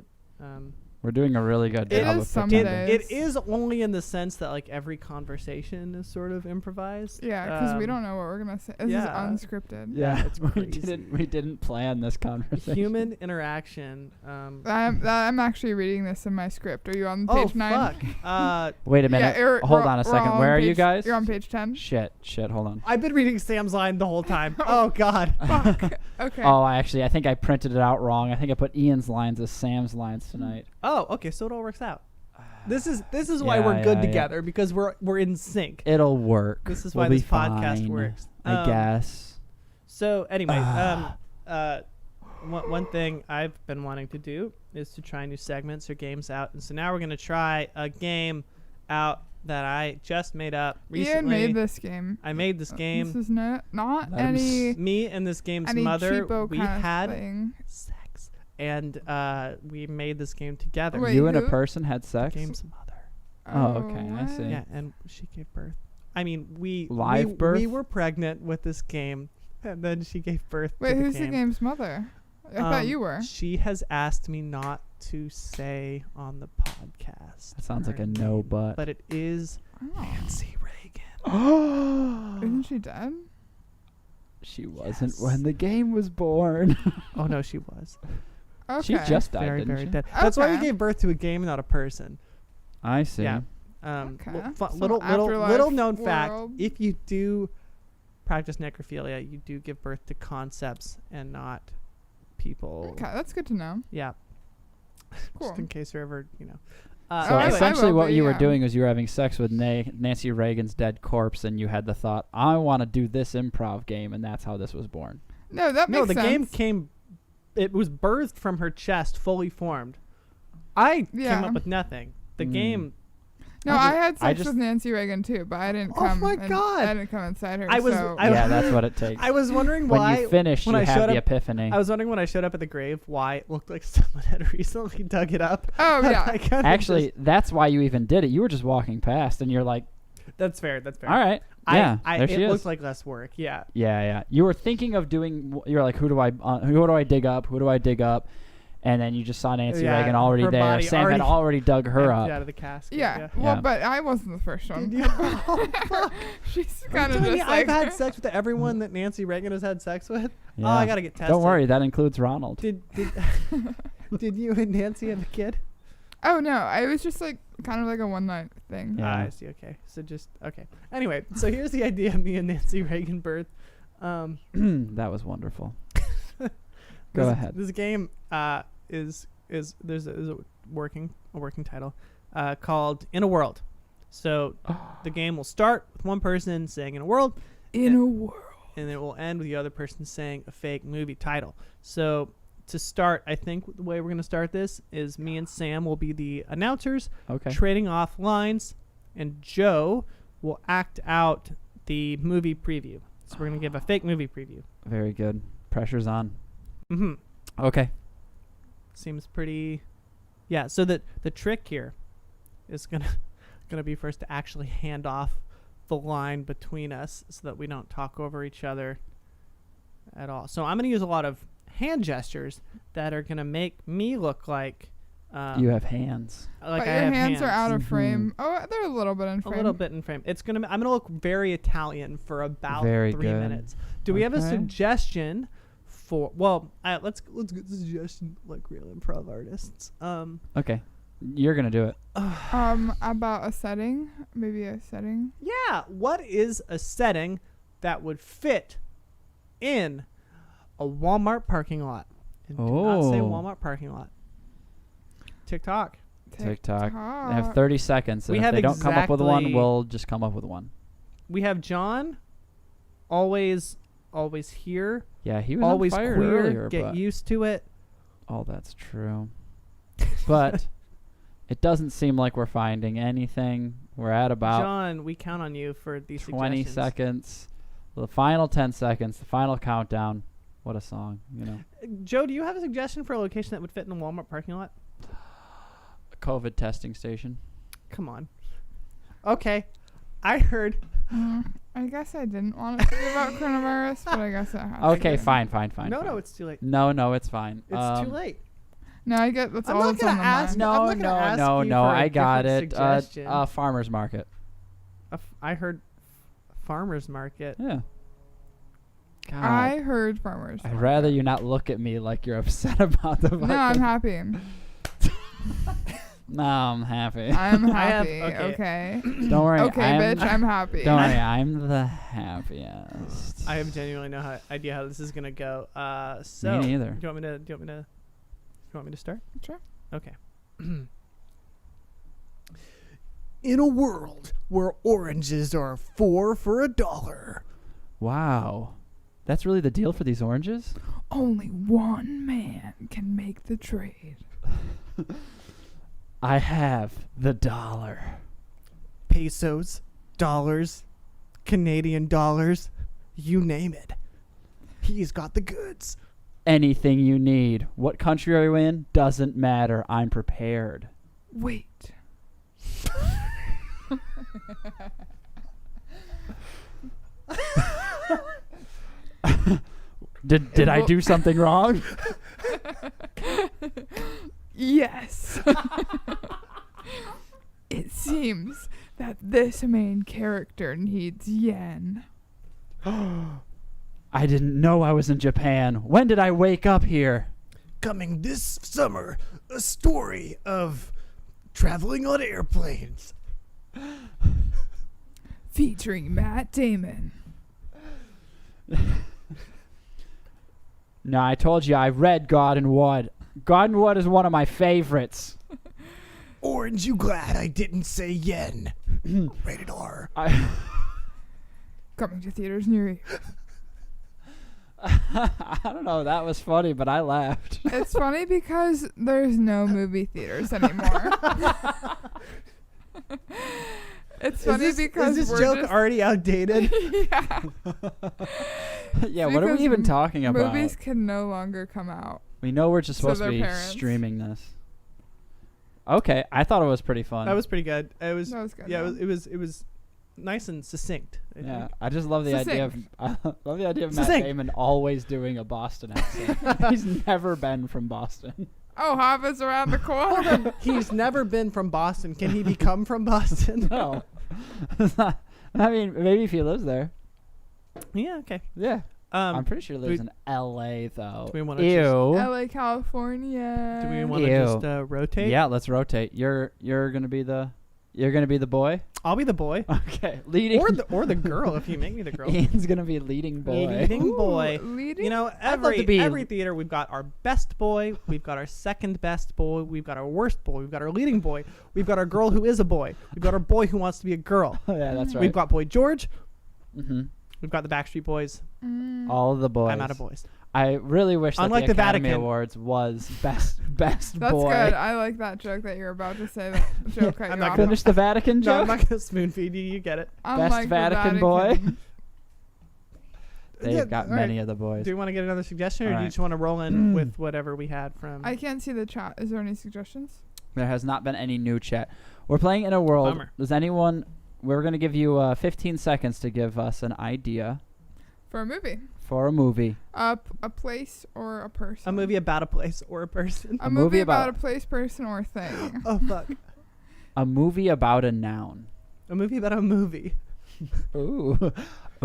We're doing a really good It job is of some pretending. days. it is only in the sense that like every conversation is sort of improvised. Yeah, because we Um, don't know what we're gonna say. This yeah. is unscripted. Yeah, it's we crazy. didn't plan this conversation. Human interaction. I'm actually reading this in my script. Are you on page 9? Fuck. Wait a minute. Hold on a we're second. all Where on are you page- guys? You're on page 10. Shit. Hold on. I've been reading Sam's line the whole time. Oh God. Okay. Oh, I think I printed it out wrong. I think I put Ian's lines as Sam's lines tonight. Oh, okay. So it all works out. This is why we're good together because we're in sync. It'll work. This is We'll why be this podcast fine, works. I guess. So anyway, one thing I've been wanting to do is to try new segments or games out, and so now we're gonna try a game out that I just made up recently. Ian made this game. I made this game. This is not Let him any Me and this game's any mother, cheapo we kind had of thing. sex, and we made this game together. Wait, You and a who? person had sex? Game's mother. Oh, okay, I what? see. Yeah, and she gave birth. I mean, Live birth? We were pregnant with this game, and then she gave birth. Wait, to who's the the game. game's mother? I thought you were. She has asked me not to say on the podcast. That sounds like her a no name, but. But it is Oh. Nancy Reagan. Isn't she dead? She wasn't Yes. when the game was born. Oh no, she was Okay. She just died, very, didn't very she? dead. That's why we Okay. gave birth to a game, not a person. I see. Yeah. Okay. Some Little afterlife known fact: world. if you do practice necrophilia, you do give birth to concepts and not people. Okay, that's good to know. Yeah. Cool. Just in case you're ever, So I essentially, will what be, you were yeah. doing was you were having sex with Nancy Reagan's dead corpse, and you had the thought, "I want to do this improv game," and that's how this was born. No, that makes No, the sense. game came. It was birthed from her chest, fully formed. I came Yeah. up with nothing. The Mm. game. No, I I had I sex just- with Nancy Reagan too, but I didn't Oh come. my in- God. I didn't come inside her. I was- So I- Yeah, that's what it takes. I was wondering when why. you finish, when you I have showed the up- epiphany. I was wondering when I showed up at the grave why it looked like someone had recently dug it up. oh And yeah. I kinda Actually, that's why you even did it. You were just walking past, and you're like, just- that's fair. That's fair. "All right, yeah, there it she is." looked like less work. Yeah. Yeah. You were thinking of doing. You're like, who do I dig up? Who do I dig up? And then you just saw Nancy Yeah, Reagan already her there. body Sam had already dug her Emptied up. out of the casket. Yeah. Well, Yeah. but I wasn't the first one. Did you? Oh, fuck. She's Are you kind of telling me just I've like. had sex with everyone that Nancy Reagan has had sex with. Yeah. Oh, I gotta get tested. Don't worry, that includes Ronald. Did did you and Nancy have a kid? Oh no, it was just like kind of like a one night thing. Yeah. Ah, I see. Okay, so just okay. Anyway, so here's the idea of me and Nancy Reagan birth. That was wonderful. Go ahead. This game is there's a working title called In a World. So the game will start with one person saying "In a World," In a world. and it will end with the other person saying a fake movie title. So to start, I think the way we're going to start this is me and Sam will be the announcers, Okay. trading off lines, and Joe will act out the movie preview. So we're going to give a fake movie preview. Very good. Pressure's on. Mm-hmm. Okay. Seems pretty. Yeah. So the trick here is gonna be for us to actually hand off the line between us so that we don't talk over each other at all. So I'm gonna use a lot of hand gestures that are gonna make me look like You have hands. like But I your have hands are out of Mhm. frame. Oh, they're a little bit in a frame. little bit in frame. I'm gonna look very Italian for about Very 3 good. minutes. Do we have a Okay. suggestion for? Well, let's get the suggestion like real improv artists. Okay. You're going to do it. About a setting, maybe a setting. Yeah, what is a setting that would fit in a Walmart parking lot? And do not say Oh. Walmart parking lot. TikTok. TikTok. They have 30 seconds. And We if have they don't come up with one, exactly- we'll just come up with one. We have John. Always here. Yeah, he was Always on fire queer. earlier, Get but used to it. oh, that's true. But it doesn't seem like we're finding anything. We're at about John, we count on you for these 20 suggestions. seconds. The final 10 seconds. The final countdown. What a song, you know. Joe, do you have a suggestion for a location that would fit in a Walmart parking lot? A COVID testing station. Come on. Okay. I heard. I guess I didn't want to say about coronavirus, but I guess it has. Okay, to. fine. No, fine. it's too late. No, it's fine. It's too late. No, I get that's I'm all not that's gonna on the ask- mind. I'm not gonna ask you for a I got different it. suggestion. Farmer's market. I heard farmer's market. Yeah. God, I heard farmers. I'd rather you not look at me like you're upset about the No, I'm fucking- happy. No, I'm happy. I'm I have- happy. okay. Okay. Don't worry. Okay, bitch. I'm happy. Don't worry. I'm the happiest. I have genuinely no idea how this is gonna go. So Me neither. Do you want me to start? Sure. Okay. In a world where oranges are 4 for $1. Wow. That's really the deal for these oranges? Only one man can make the trade. I have the dollar. Pesos, dollars, Canadian dollars, you name it. He's got the goods. Anything you need. What country are you in? Doesn't matter. I'm prepared. Wait. Did I do something wrong? Yes. It seems that this main character needs yen. I didn't know I was in Japan. When did I wake up here? Coming this summer, a story of traveling on airplanes. Featuring Matt Damon. No, I told you I read God and Wood. God and Wood is one of my favorites. Orange, you glad I didn't say yen? Rated R. I Coming to theaters near you. I don't know. That was funny, but I laughed. It's funny because there's no movie theaters anymore. It's funny because is this we're joke just, already outdated? yeah, Yeah, what are we Because even talking about? movies can no longer come out. We know we're just to supposed to their be parents. streaming this. Okay, I thought it was pretty fun. That was pretty good. It was. That was good. Yeah, though. it was nice and succinct. I yeah, think. I just love the idea of I love the idea of Matt Succinct. Damon always doing a Boston accent. He's never been from Boston. Oh, Harvard's around the corner. He's never been from Boston. Can he become from Boston? No. I mean, maybe if he lives there. Yeah. Okay. Yeah. I'm Um. pretty sure he lives we- in L.A. though. do we wanna Ew. LA, California. Do we want to Ew. just rotate? Yeah, let's rotate. You're gonna be the boy. I'll be the boy, Okay, leading. or the girl if you make me the girl. Ian's gonna be leading boy. Leading Ooh, boy. Leading? You know, I'd love to be- every theater we've got our best boy, we've got our second best boy, we've got our worst boy, we've got our leading boy, we've got our girl who is a boy, we've got our boy who wants to be a girl. Yeah, that's right. We've got Boy George, hmm we've got the Backstreet Boys. all of the boys. I'm out of boys. I really wish that Unlike the the Academy Vatican. Awards was best That's boy. good. I like that joke that you're about to say. That joke cut I'm you not off. gonna Finish the Vatican No, I'm joke. not gonna spoon feed you. You get it. Unlike Best the Vatican boy. Vatican. They've Yeah, got all right. many of the boys. Do you want to get another suggestion, or do you Alright. just want to roll in with whatever we had from? I can't see the chat. Is there any suggestions? There has not been any new chat. We're playing in a world. Bummer. Does anyone? We're gonna give you 15 seconds to give us an idea For a movie. for a movie. A place or a person. a movie about a place or a person. A movie movie about about- a place, person, or thing. Oh fuck! A movie about a noun. A movie about a movie. Ooh,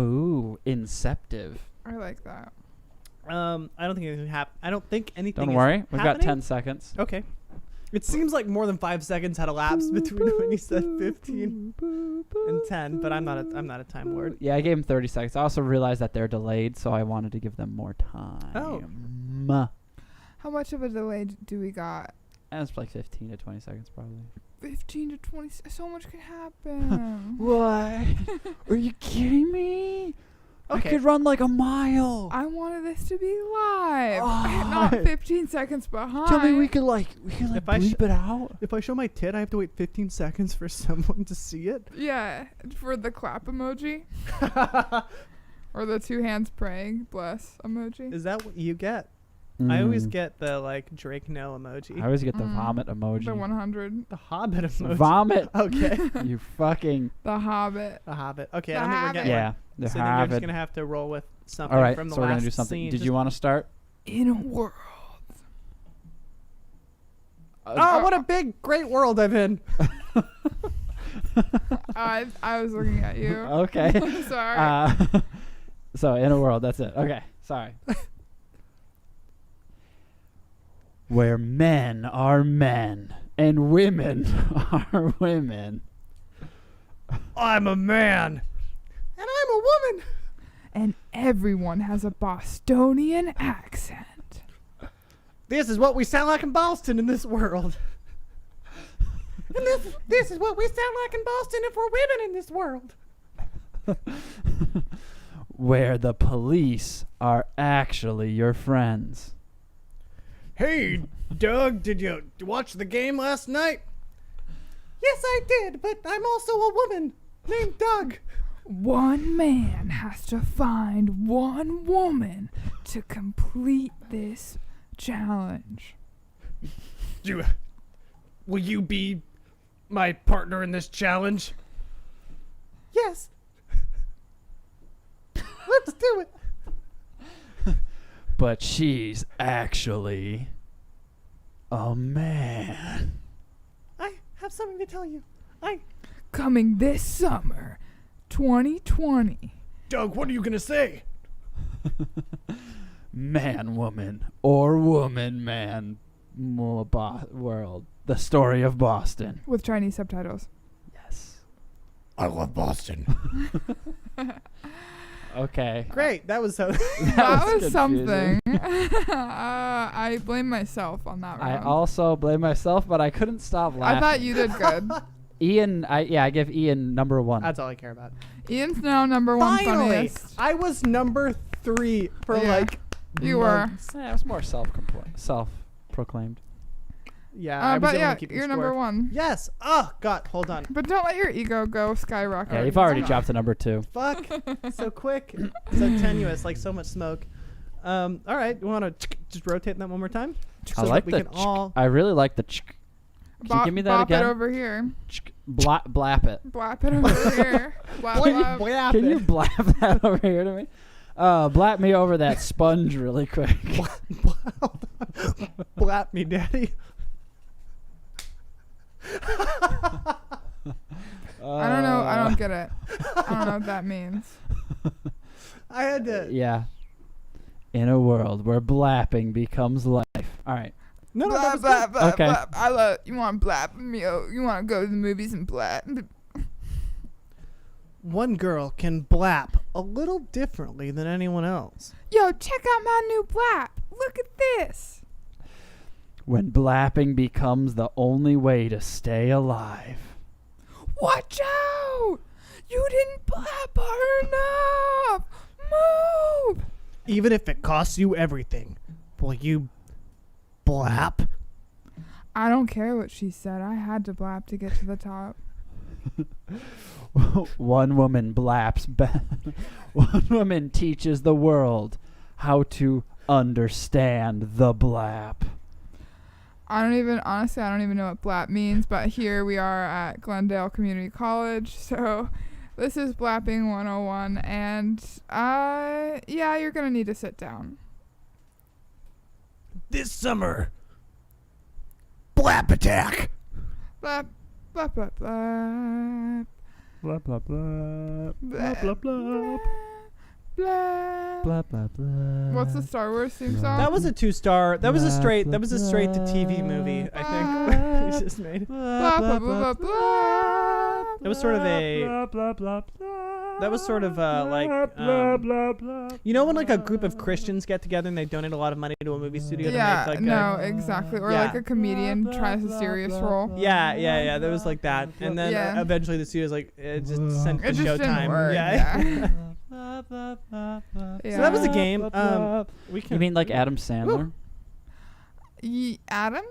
ooh, inceptive. I like that. I don't think anything happened. I don't think anything. Don't is worry, we've got happening. 10 seconds. Okay. It seems like more than 5 seconds had elapsed between when you said 15 and 10, but I'm not a time lord. Yeah, I gave them 30 seconds. I also realized that they're delayed, so I wanted to give them more time. Oh. How much of a delay do we got? And it's like 15 to 20 seconds probably. 15 to 20. So much could happen. What? Are you kidding me? I Okay. could run like a mile. I wanted this to be live, Oh. not 15 seconds behind. Tell me we could If I bleep it out. If I show my tit, I have to wait 15 seconds for someone to see it. Yeah, for the clap emoji or the 2 hands praying bless emoji. Is that what you get? I always Mm. get the like Drake no emoji. I always get the Mm. vomit emoji. The 100. The Hobbit emoji. Vomit. Okay. You fucking. The Hobbit. The Hobbit. Okay, The I don't think we're Hobbit. getting Yeah. one. The So then you're just Hobbit. gonna have to roll with something All right. from the So we're last gonna do something. scene. Did Just- you want to start? In a world. Oh, what a big, great world I'm in. I was looking at you. Okay. Sorry. So in a world, that's it. Okay. Sorry. Where men are men and women are women. I'm a man. And I'm a woman. And everyone has a Bostonian accent. This is what we sound like in Boston in this world. And this is what we sound like in Boston if we're women in this world. Where the police are actually your friends. Hey, Doug, did you watch the game last night? Yes, I did, but I'm also a woman named Doug. One man has to find one woman to complete this challenge. Will you be my partner in this challenge? Yes. Let's do it. But she's actually a man. I have something to tell you. Coming this summer, 2020. Doug, what are you going to say? Man, woman, or woman, man. World. The story of Boston. With Chinese subtitles. Yes. I love Boston. Okay. Great. That was so. That was confusing. something. I blame myself on that I round. also blame myself, but I couldn't stop laughing. I thought you did good. Ian, I give Ian number 1. That's all I care about. Ian's now number 1 Finally, funniest. I was number 3 for Yeah, like. you were. months. Yeah, it was more self-proclaimed. Yeah, I was But able yeah, to keep you're the number score. 1. Yes. Oh God, hold on. But don't let your ego go skyrocket. Yeah, you've already Stop. dropped to number 2. Fuck. So quick. So tenuous. Like so much smoke. All right. You want to just rotate that one more time? I So like that we the. can all. I really like the. Can you give me that Bop again? it over here. Blap it. Blap it over here. Blap, blap. Blap Can you it. blap that over here to me? Blap me over that sponge really quick. Blap me, daddy. I don't know. I don't get it. I don't know what that means. I had to. Yeah. In a world where blapping becomes life. All right. No, no, Blap, that was blap, good. blap, Okay. blap. I love. You want to blap me? You want to go to the movies and blap? One girl can blap a little differently than anyone else. Yo, check out my new blap. Look at this. When blapping becomes the only way to stay alive. Watch out! You didn't blap hard enough. Move. Even if it costs you everything, will you blap? I don't care what she said. I had to blap to get to the top. One woman blaps. One woman teaches the world how to understand the blap. I don't even know what blap means, but here we are at Glendale Community College. So this is Blapping 101, and yeah, you're going to need to sit down. This summer, blap attack. Blap, blap, blap, blap. Blah blah blah. Blap, blah blah. blap. Blah blah blah. What's the Star Wars theme song? That was a 2-star. That was a straight. Blah, That was a straight to TV movie. I think we just made. Blap, blap, blap, blap. It was sort of a. Blah blah blah blah. That was sort of like you know when like a group of Christians get together and they donate a lot of money to a movie studio to Yeah, make like no, exactly. Or Yeah. like a comedian tries a serious role. yeah, there was like that, and then Yeah. eventually the studio's like it just sent to It just didn't Showtime. work. Yeah. Yeah. So that was a game. We can. You mean like Adam Sandler? Adam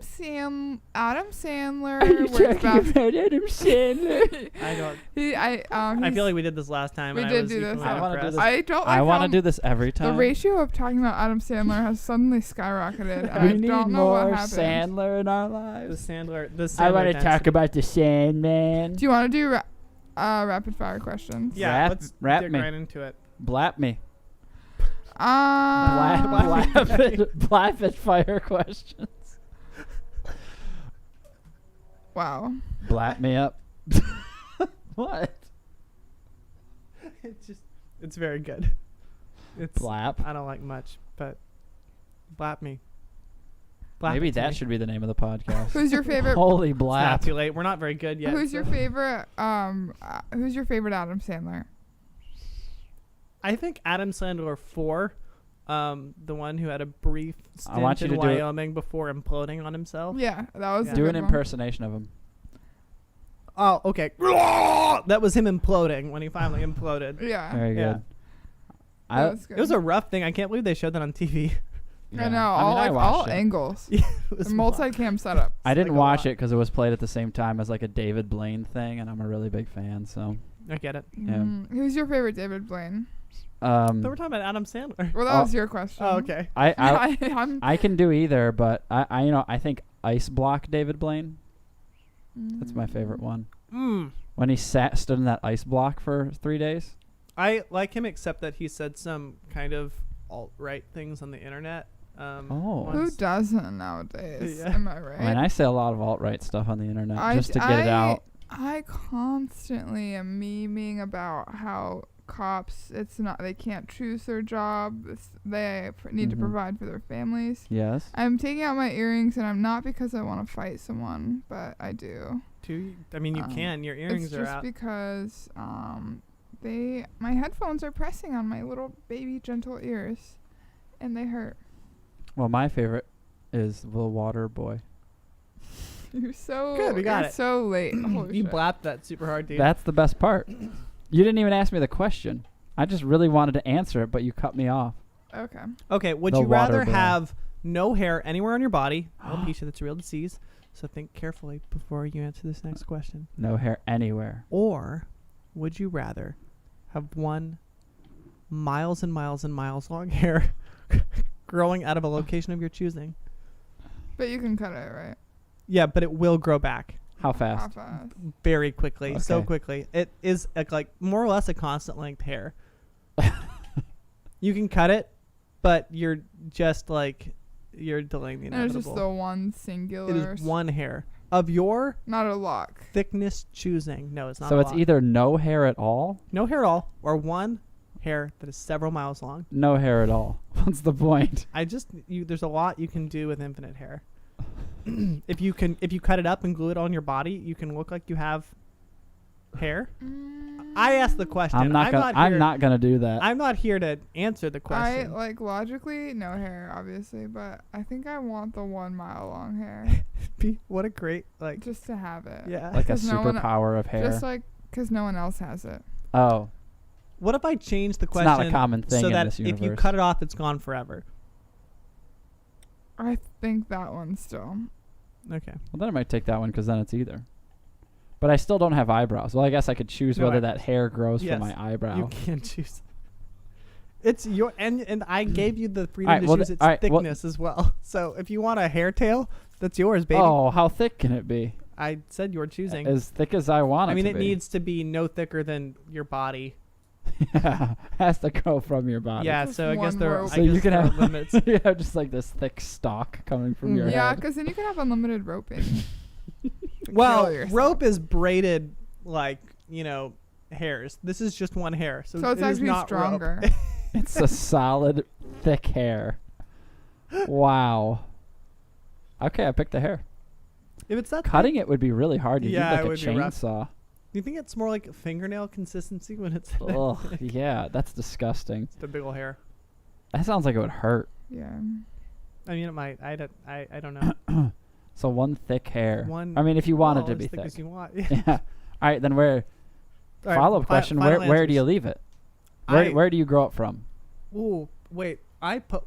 Sandler was about best. Adam Sandler? I don't. I He's- feel like we did this last time. We and did I was do this. equally I wanna do impressed. this. I don't. I like want how to do this every The time. ratio of talking about Adam Sandler has suddenly skyrocketed. And we I need don't know more what happened. Sandler in our The lives. Sandler. I want to density. talk about the Sandman. Do you want to do rapid fire questions? Yeah, Rap- let's rap dig me. right into it. Blap me. Um, Blap fire questions. Wow. Blap me up. What? It's very good. It's Blap. I don't like much, but blap me. Blap Maybe it to that me. should be the name of the podcast. Who's your favorite? Holy It's not blap. too late. We're not very good yet. Who's so- your favorite? Who's your favorite Adam Sandler? I think Adam Sandler 4, the one who had a brief I want stint you in to do it. Wyoming before imploding on himself. Yeah, that was Yeah. a Do good an one. impersonation of him. Oh, okay. That was him imploding when he finally imploded. Yeah, Very Yeah. good. that was good. It was a rough thing. I can't believe they showed that on TV. I know, I all mean, I like watched all it. angles. It was The multicam setup. I didn't like a watch lot. it because it was played at the same time as like a David Blaine thing, and I'm a really big fan. So, I get it. Yeah. Who's your favorite David Blaine? So we're talking about Adam Sandler. Well, that Oh. was your question. Oh, okay. I'm, I can do either, but I think Ice Block David Blaine. That's my favorite one. When he stood in that ice block for 3 days. I like him, except that he said some kind of alt-right things on the internet. Oh. Who once. doesn't nowadays? Yeah. Am I right? I mean, I say a lot of alt-right stuff on the internet I just to d- get it I- out. I constantly am memeing about how cops, they can't choose their job. They need to Mhm. provide for their families. Yes. I'm taking out my earrings, and I'm not because I want to fight someone, but I do. I mean, you Um, can. Your earrings It's are just out. because my headphones are pressing on my little baby gentle ears, and they hurt. Well, my favorite is the Water Boy. You're so Good, we got you're it. so late. Holy You shit. blapped that super hard, dude. That's the best part. You didn't even ask me the question. I just really wanted to answer it, but you cut me off. Okay. Okay, would The you rather water boy. have no hair anywhere on your body? Alopecia, that's a real disease. So think carefully before you answer this next question. No hair anywhere. Or would you rather have one miles and miles and miles long hair growing out of a location of your choosing? But you can cut it, right? Yeah, but it will grow back How How fast? fast? very quickly, so Okay. quickly. It is like more or less a constant length hair. You can cut it, but you're just like you're delaying the And it's inevitable. just the one singular. It is one hair of your Not a lock. thickness choosing. No, it's not. So a it's lot. either no hair at all, no hair at all, or one hair that is several miles long. no hair at all. What's the point? There's a lot you can do with infinite hair. if you cut it up and glue it on your body, you can look like you have hair. I asked the question. I'm not gonna do that. I'm not here to answer the I question. like logically no hair, obviously, but I think I want the 1 mile long hair What a great like. just to have it. Yeah. Like a 'Cause no one- superpower of hair. Just like because no one else has it. Oh, What if I change the it's question not a common thing so in that this if universe. you cut it off, it's gone forever? I think that one still. Okay. Well, then I might take that one because then it's either. But I still don't have eyebrows. Well, I guess I could choose No whether eyebrows. that hair grows Yes, from my eyebrow. You can choose. It's your and I gave you the freedom Alright, to well, choose its alright, well- thickness as well. So if you want a hair tail, that's yours, baby. Oh, how thick can it be? I said you're choosing. As thick as I want it I mean, to it be. needs to be no thicker than your body. Yeah, has to grow from your body. Yeah, Just so I guess one there are, rope. I So guess you can there are have limits. you have just like this thick stalk coming from your Yeah, head. because then you can have unlimited roping. To Well, kill yourself. rope is braided like, hairs. This is just one hair. So, So it's it is actually not stronger. rope. It's a solid, thick hair. Wow. Okay, I picked the hair. If it's that Cutting it would be really hard. You Yeah, need it like a would be rough. chainsaw. Do you think it's more like fingernail consistency when it's Ugh, yeah, that's disgusting. the big ol' hair? That sounds like it would hurt. Yeah. I mean, it might. I don't know. So one thick hair. One. I mean, if you want it well, to as be thick thick. as you want. Yeah. All right, then where? All right, Follow-up question: Where final do you answers. leave it? I- Where do you grow up from? Ooh, wait.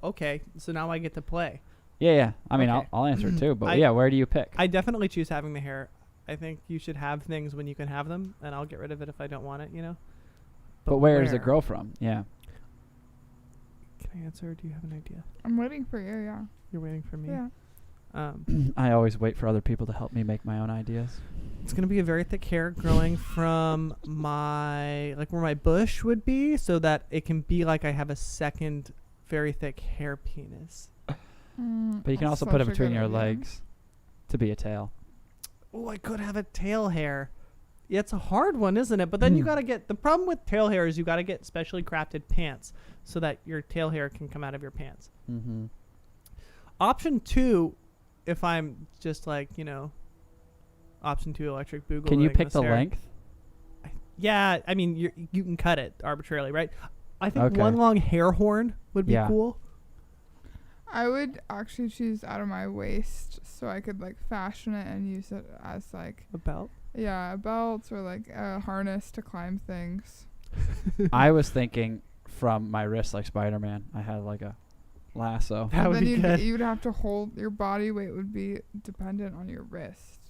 Okay, so now I get to play. Yeah. I mean, Okay. I'll answer it too. But I- yeah, where do you pick? I definitely choose having the hair. I think you should have things when you can have them, and I'll get rid of it if I don't want it. You know. but where does it grow from? Yeah. Can I answer? Or do you have an idea? I'm waiting for you. Yeah. You're waiting for me. Yeah. I always wait for other people to help me make my own ideas. It's gonna be a very thick hair growing from my where my bush would be, so that it can be like I have a second very thick hair penis. But you can That's also put it such a between good your idea. legs to be a tail. Oh, I could have a tail hair. Yeah, it's a hard one, isn't it? But then you gotta get the problem with tail hair is you gotta get specially crafted pants so that your tail hair can come out of your pants. Mm-hmm. Option 2, if I'm just option 2 electric boogaloo. Can you pick the length? Yeah, I mean you can cut it arbitrarily, right? I think Okay. one long hair horn would be Yeah. cool. I would actually choose out of my waist so I could fashion it and use it as A belt. a belt or a harness to climb things. I was thinking from my wrist like Spider-Man. I had like a lasso. That would then be good. you'd have to hold your body weight would be dependent on your wrist.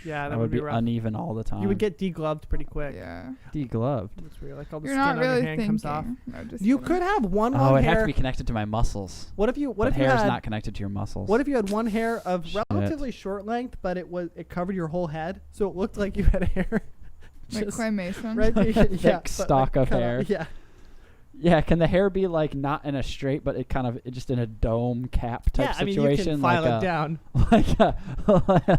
Yeah, That would be rough. uneven all the time. You would get degloved pretty quick. Yeah. degloved. It's weird. Like all the You're skin not on really your hand thinking. comes off. No, just You kidding. could have one Oh, long it'd hair. have to be connected to my muscles. What if you But if you hair's had not connected to your muscles. what if you had one hair of Shit. relatively short length, but it covered your whole head, so it looked like you had hair. Like Just claymation. right there. Thick Yeah, but, stalk of cut hair. off- Yeah. Yeah, can the hair be not in a straight, but it kind of just in a dome cap type Yeah, I mean situation, you can file like it down.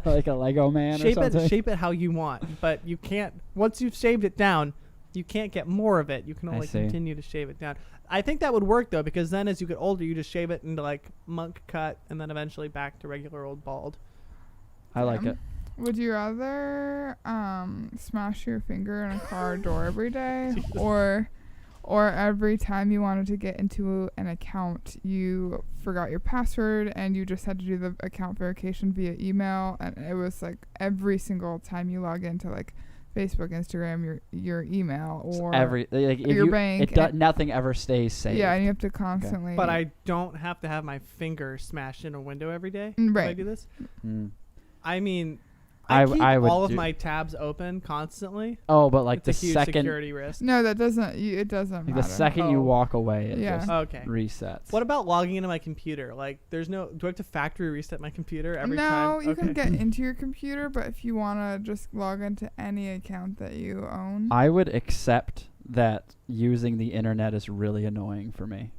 like a Lego man Shape or something? it shape it how you want, but you can't once you've shaved it down, you can't get more of it. You can I only see. continue to shave it down. I think that would work though, because then as you get older, you just shave it into monk cut and then eventually back to regular old bald. I like Yeah. it. Would you rather smash your finger in a car door every day or every time you wanted to get into an account you forgot your password and you just had to do the account verification via email, and it was every single time you log into Facebook, Instagram, your email or If your bank nothing ever stays safe. yeah, and you have to constantly But I don't have to have my finger smashed in a window every day. Mm, If I right. do this. Mm. I mean, I I w- keep I would all of do- my tabs open constantly. Oh, but It's a the huge second, security risk. No, that doesn't. It doesn't like matter. the second you Oh. walk away, it Yeah. just Okay. resets. What about logging into my computer? There's no. Do I have to factory reset my computer every no, time? you can get into your computer, but if you want to just log into any account that you own. I would accept that using the internet is really annoying for me.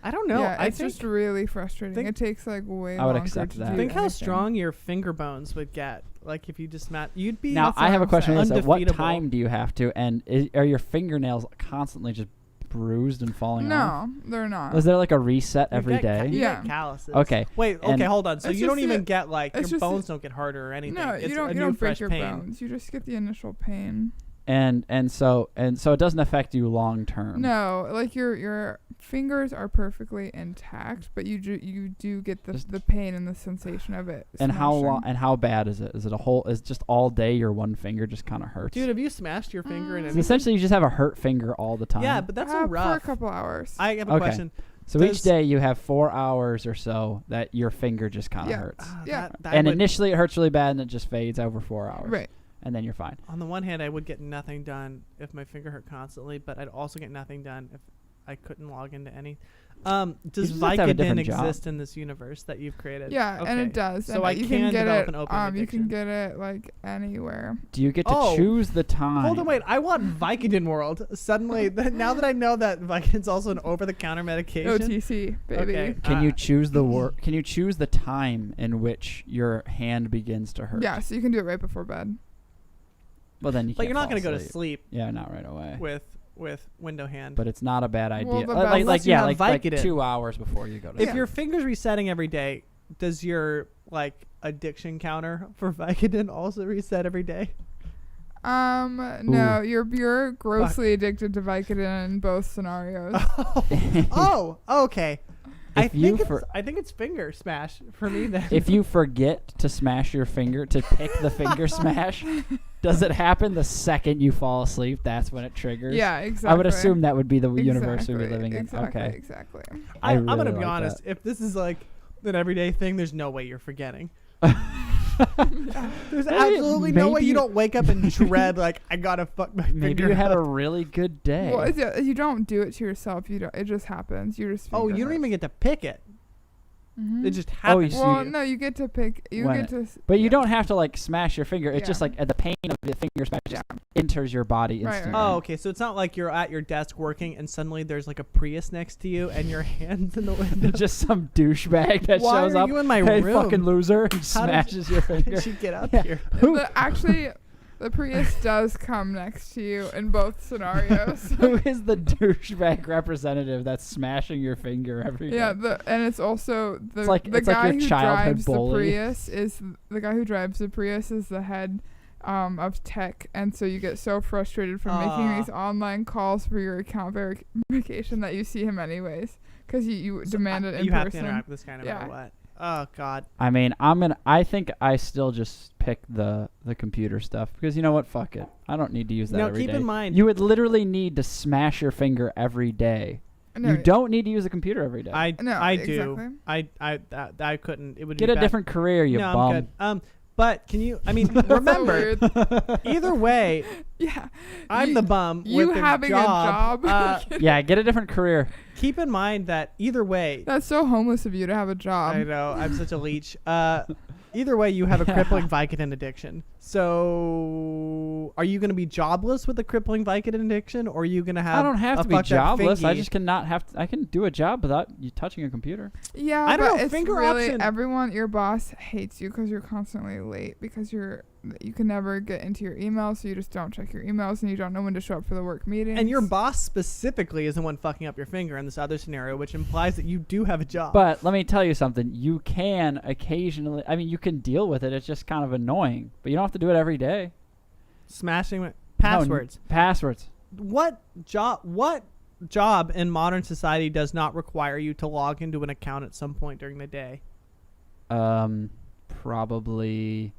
I don't know. Yeah, I it's think just really frustrating. think- it takes way I would longer accept to that. do think how anything. strong your finger bones would get. If you just you'd be. Now That's I what have a I'm question, saying. Alyssa. What Undefeatable. time do you have to? And are your fingernails constantly just bruised and falling off? No, they're not. Is there a reset you every get day? you Yeah. get calluses. Okay. Wait. And- Okay. Hold on. So It's you don't just even the- get your it's just bones don't get harder or anything. No, It's you don't. a You new don't break fresh your pain. bones. You just get the initial pain. And so it doesn't affect you long term. No, your fingers are perfectly intact, but you do get Just- the pain and the sensation of it. And how long? smashing. And how bad is it? Is it a whole? Is just all day your one finger just kind of hurts? Dude, have you smashed your finger in Mm. any? So essentially, you just have a hurt finger all the time. Yeah, but that's a For a rough. couple hours. I have a Okay. question. So does- each day you have 4 hours or so that your finger just kind of Yeah. hurts. Yeah. That And would- initially it hurts really bad, and it just fades over 4 hours. right. And then you're fine. on the one hand, I would get nothing done if my finger hurt constantly, but I'd also get nothing done if I couldn't log into any. Does just have to have a Vicodin different job. exist in this universe that you've created? Yeah, and Okay. it does. So and I you can get develop it. an opiate You can addiction. get it anywhere. Do you get to Oh, choose the time? Hold on, wait. I want Vicodin World. Suddenly, now that I know that Vicodin's also an over-the-counter medication. OTC, baby. Okay. Can you choose the Can you choose the time in which your hand begins to hurt? Yeah, so you can do it right before bed. Well, then you. But can't you're not fall going to go to asleep. sleep Yeah, not right away. with window hand. But it's not a bad idea. Well, the Like, best- Unless you have like Vicodin. 2 hours before you go to if sleep. your finger's resetting every day, does your addiction counter for Vicodin also reset every day? No, you're grossly addicted to Vicodin in both scenarios. Oh, okay. If you I think it's finger smash for me then. If you forget to smash your finger, to pick the finger smash, does it happen the second you fall asleep? That's when it triggers? Yeah, exactly. I would assume that would be the universe we'd be living in. Exactly, Okay. exactly. I I'm gonna really be like honest. If this is like an everyday thing, there's no way you're forgetting. There's Maybe- absolutely no way maybe you you- don't wake up and dread like I gotta fuck my finger. Maybe you had up. a really good day. Well, you don't do it to yourself. You don't. It just happens. You just. Oh, you don't even get to pick it. Mm-hmm. It just Oh, you happens. see- Well, no, you get to pick. You When get it- to. But you don't have to like smash your finger. It's just Yeah. like the pain of the finger smash just enters your body Right, right. instantly. Oh, okay. So it's not like you're at your desk working and suddenly there's like a Prius next to you and your hands in the window. Just some douchebag that Why shows are up. you in my Hey, room? fucking loser! And How did smashes your How finger. did she get up Yeah. here? Who, Actually, the Prius does come next to you in both scenarios. who is the douchebag representative that's smashing your finger every day? Yeah, and it's also the It's like- the it's like guy your who childhood drives bully. the Prius is the guy who drives the Prius is the head of tech, and so you get so frustrated from making these online calls for your account verification that you see him anyways because you demand it in You have to person. interact with this guy no matter what. Oh God. I mean, I think I still just pick the computer stuff because you know what? Fuck it. I don't need to use that Now every keep day. in mind. You would literally need to smash your finger every day. No, You don't need to use a computer every day. I No, I do. exactly. I couldn't. It would Get be a bad. different career, you no, bum. I'm good. But can you? I mean, So remember. weird. Either way, Yeah, I'm You- the bum. you with the having a job. job. Yeah, get a different career. Keep in mind that either way, That's so homeless of you to have a job. I know I'm such a leech. Either way, you have a crippling Vicodin addiction. So, are you going to be jobless with a crippling Vicodin addiction, or are you going to have? I don't have a to be fucked up jobless. I fingy? just cannot have. I can do a job without you touching a computer. Yeah, I don't but know, it's finger really option- everyone. Your boss hates you because you're constantly late because you can never get into your emails, so you just don't check your emails and you don't know when to show up for the work meetings. And your boss specifically is the one fucking up your finger in this other scenario, which implies that you do have a job. But let me tell you something. You can occasionally. I mean, you can deal with it. It's just kind of annoying. But you don't have to do it every day. smashing with No, passwords. Passwords. What job in modern society does not require you to log into an account at some point during the day? Probably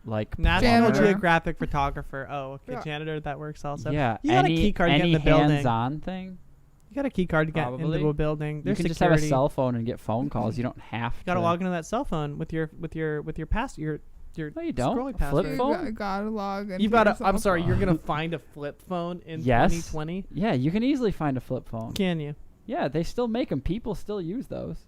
like National Janitor. Geographic photographer. Oh, okay. Yeah. Janitor, that works also. Yeah. You got a any key card to get any in the building. hands-on thing. You got a key card to get Probably. into a building. You There's can just security. have a cell phone and get phone calls. You don't have You got to to log into that cell phone with your pass your No, you don't. scrolling A flip password. phone? gotta log in. You've got to. your I'm cell sorry. phone. You're gonna find a flip phone in Yes. 2020. Yeah, you can easily find a flip phone. Can you? Yeah, they still make them. People still use those.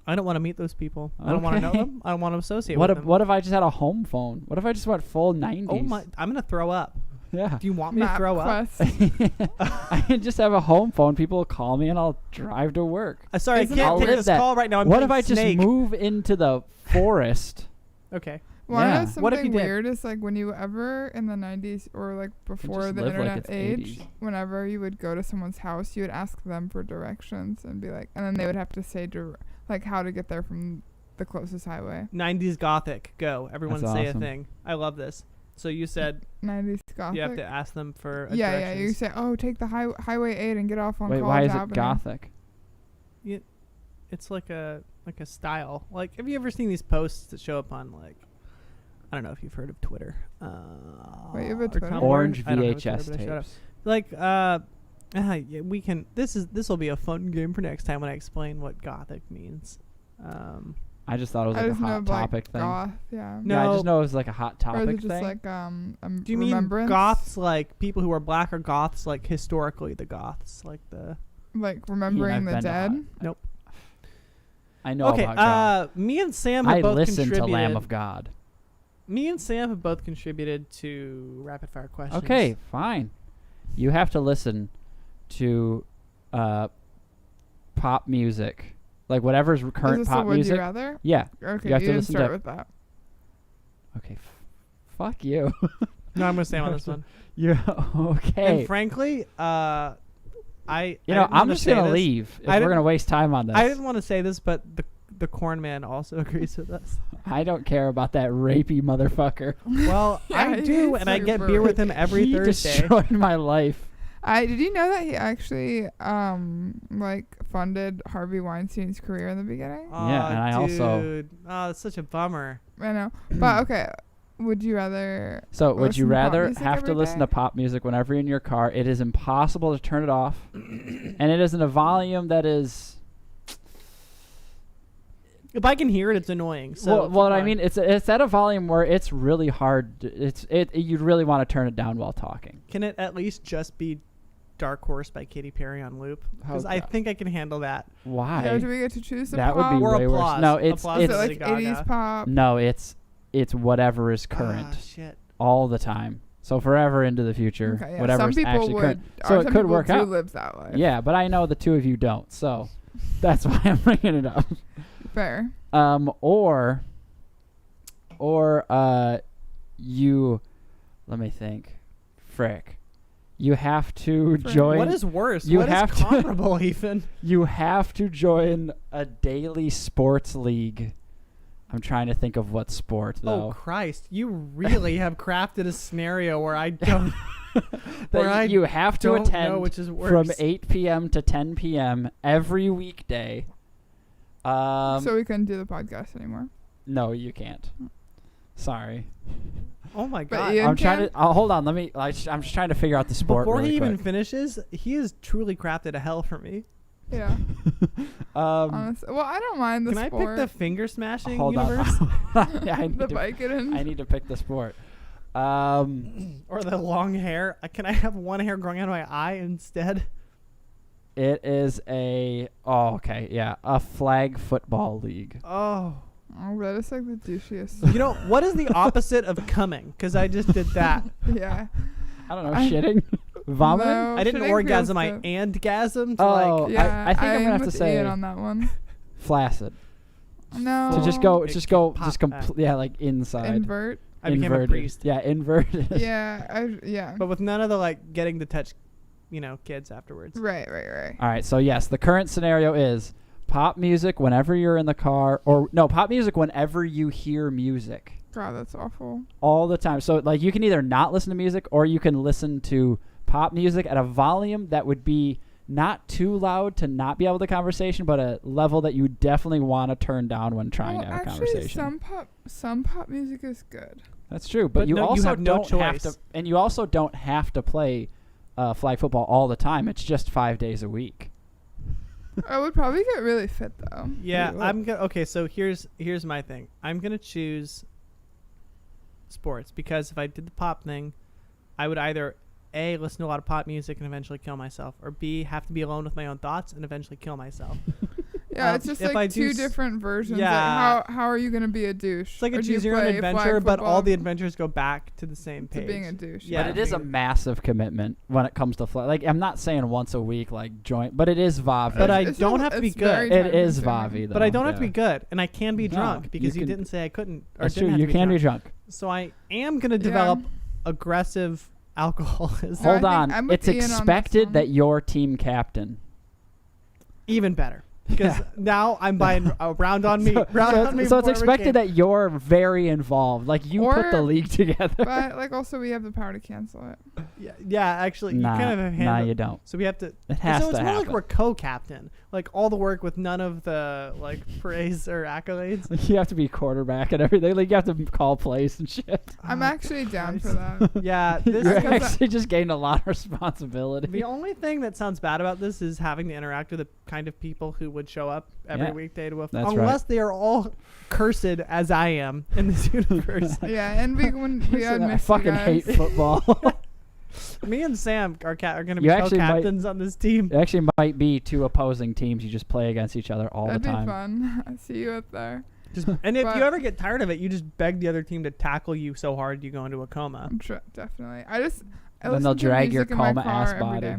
I don't want to meet those people. I don't want to know Okay. them. I don't want to associate What with if them. what if I just had a home phone? What if I just went full 90s? Oh my! I'm gonna throw up. Yeah. Do you want me to throw up? MapQuest. I can just have a home phone. People will call me and I'll drive to work. Sorry, I Isn't can't I'll take live this that. call right now. I'm What if playing I just Snake. move into the forest? Okay. Wanna Yeah. know What if you something did? weird is like when you ever in the 90s or like before just the live like internet it's age, 80s. whenever you would go to someone's house, you would ask them for directions and be like, and then they would have to say like how to get there from the closest highway. 90s Gothic. Go. Everyone That's say awesome. a thing. I love this. So you said 90s Gothic. you have to ask them for yeah, directions. you say, oh, take the highway 8 and get off on Wait, College why is it Avenue. gothic? It's like a style. Like, have you ever seen these posts that show up on like? I don't know if you've heard of Twitter. Wait, you have a or Twitter? Tumblr. Orange I don't have a VHS Twitter, but I showed up. tapes. Like, yeah, we can. This will be a fun game for next time when I explain what Gothic means. I just thought it was I like a just know hot like topic thing. goth, yeah. No. Yeah, I just know it was like a hot Or is topic it just thing. like Do you mean remembrance? Goths like people who are black, or Goths like historically the Goths like the? Like remembering I've the been to dead? hot- Nope. I know Okay. about God. Me and Sam have I both listen to contributed. Lamb of God. Me and Sam have both contributed to rapid fire questions. Okay, fine. You have to listen to pop music. Like whatever's Is current this a pop would music. you rather? Yeah. Okay, You have to didn't listen start to- with that. Okay. Fuck you. No, I'm gonna stay on this one. Yeah. Okay. And frankly, I You know, didn't I'm wanna just say gonna this. leave if I we're didn't- gonna waste time on this. I didn't want to say this, but the corn man also agrees with us. I don't care about that rapey motherfucker. Well, Yeah, I he's do, and I get super beer with him every He Thursday. destroyed my life. Did you know that he actually like funded Harvey Weinstein's career in the beginning? Yeah, and I also- dude. Oh, it's such a bummer. I know. But okay, would you rather So would you listen to pop rather music have to every listen day? to pop music whenever you're in your car? It is impossible to turn it off, and it is in a volume that is. If I can hear it, it's annoying. So Well, keep what I going. mean, it's at a volume where it's really hard. You'd really want to turn it down while talking. Can it at least just be Dark Horse by Katy Perry on loop? Because Oh, I God. think I can handle that. Why? Yeah, do we get to choose the That would pop? be Or way applause. worse. No, it's Applause Is it's it like Lady Gaga. 80s pop? no, it's whatever is current Ah, shit. all the time. So forever into the future, Okay, yeah. whatever Some is people actually would. current. or So it some could people work do out. live that life. Yeah, but I know the two of you don't, so that's why I'm bringing it up. Fair. Or you, let me think, frick, you have to Frick. join. What is worse? you What is have to- comparable, Ethan? You have to join a daily sports league. I'm trying to think of what sport Oh though. Christ! You really have crafted a scenario where I don't where I you have to don't attend know which is worse. from 8 p.m. to 10 p.m. every weekday. So we couldn't do the podcast anymore. No, you can't. Sorry. Oh my But God! Ian I'm trying can? to. Hold on. Let me. I'm just trying to figure out the sport. Before really he even quick. finishes, he has truly crafted a hell for me. Yeah. Honestly. Well, I don't mind the Can sport. I pick the finger smashing hold universe? on. Yeah, I need the to. Vicodin. I need to pick the sport. Or the long hair? Can I have one hair growing out of my eye instead? It is a. Oh, okay. Yeah, a flag football league. Oh. Oh, that is like the douchiest. You know, what is the opposite of coming? Because I just did that. Yeah. I don't know. I- Shitting, vomiting. No, I didn't shitting orgasm, feels I good. and-gasm to Oh, like... Yeah, I think I'm gonna have to with say Ian on that one. flaccid. No. To just go, It just can go, pop just back. yeah, like inside. invert. I became a Inverted. priest. Yeah, inverted. Yeah. Yeah. But with none of the, like, getting to touch, kids afterwards. Right. All right. So yes, the current scenario is pop music whenever you're in the car, or no, pop music whenever you hear music. God, that's awful. All the time. So like you can either not listen to music or you can listen to pop music at a volume that would be not too loud to not be able to conversation, but a level that you definitely want to turn down when trying Well, to have a actually, conversation. some pop music is good. That's true, but you no, you also have no don't have choice. to, and you also don't have to play flag football all the time. It's just 5 days a week. I would probably get really fit though. Yeah, You would. I'm gonna... Okay, so here's my thing. I'm going to choose sports because if I did the pop thing, I would either A, listen to a lot of pop music and eventually kill myself, or B, have to be alone with my own thoughts and eventually kill myself. Yeah, it's just if I like do two s- different versions. Yeah. Like how are you gonna be a douche? It's like a Or do you choose your own play adventure, flag but all football the adventures go back to the same to page. being a douche. Yeah. But it is a being massive commitment when it comes to flag. Like I'm not saying once a week, like joint, but it is Vavi. But I It's don't a- have to be it's very good. it is time-consuming. Vavi though. But I don't have to yeah. be good, and I can be No, drunk you because you can- didn't say I couldn't. Or That's didn't true. have You to can be drunk. drunk. So I am gonna Yeah. develop aggressive alcoholism. No, I Hold think on. I'm with It's Ian on this expected one. that you're team captain. Even better, because now I'm buying a round on me. So, round so on me it's, so it's before we expected came. that you're very involved. Like you put the Or- league together. But like also we have the power to cancel it. Yeah, actually, nah, you kind of have nah, handled. you don't. So we have to. It has so it's to more happen. like we're co-captain, like all the work with none of the like praise or accolades. You have to be quarterback and everything. Like you have to call plays and shit. I'm Oh, actually down for Christ. that. Yeah, this You're because actually just gained a lot of responsibility. the only thing that sounds bad about this is having to interact with the kind of people who would show up every Yeah, weekday to a that's right. unless they are all cursed as I am in this universe. Yeah, and when we had I missed fucking you guys. hate football. Me and Sam are going to You be actually might- co-captains on this team. It actually might be two opposing teams. You just play against each other all That'd the be time. fun. I see you up there. And if But- you ever get tired of it, you just beg the other team to tackle you so hard you go into a coma. Definitely. I Then listen they'll to drag your music in my coma car ass every body. day.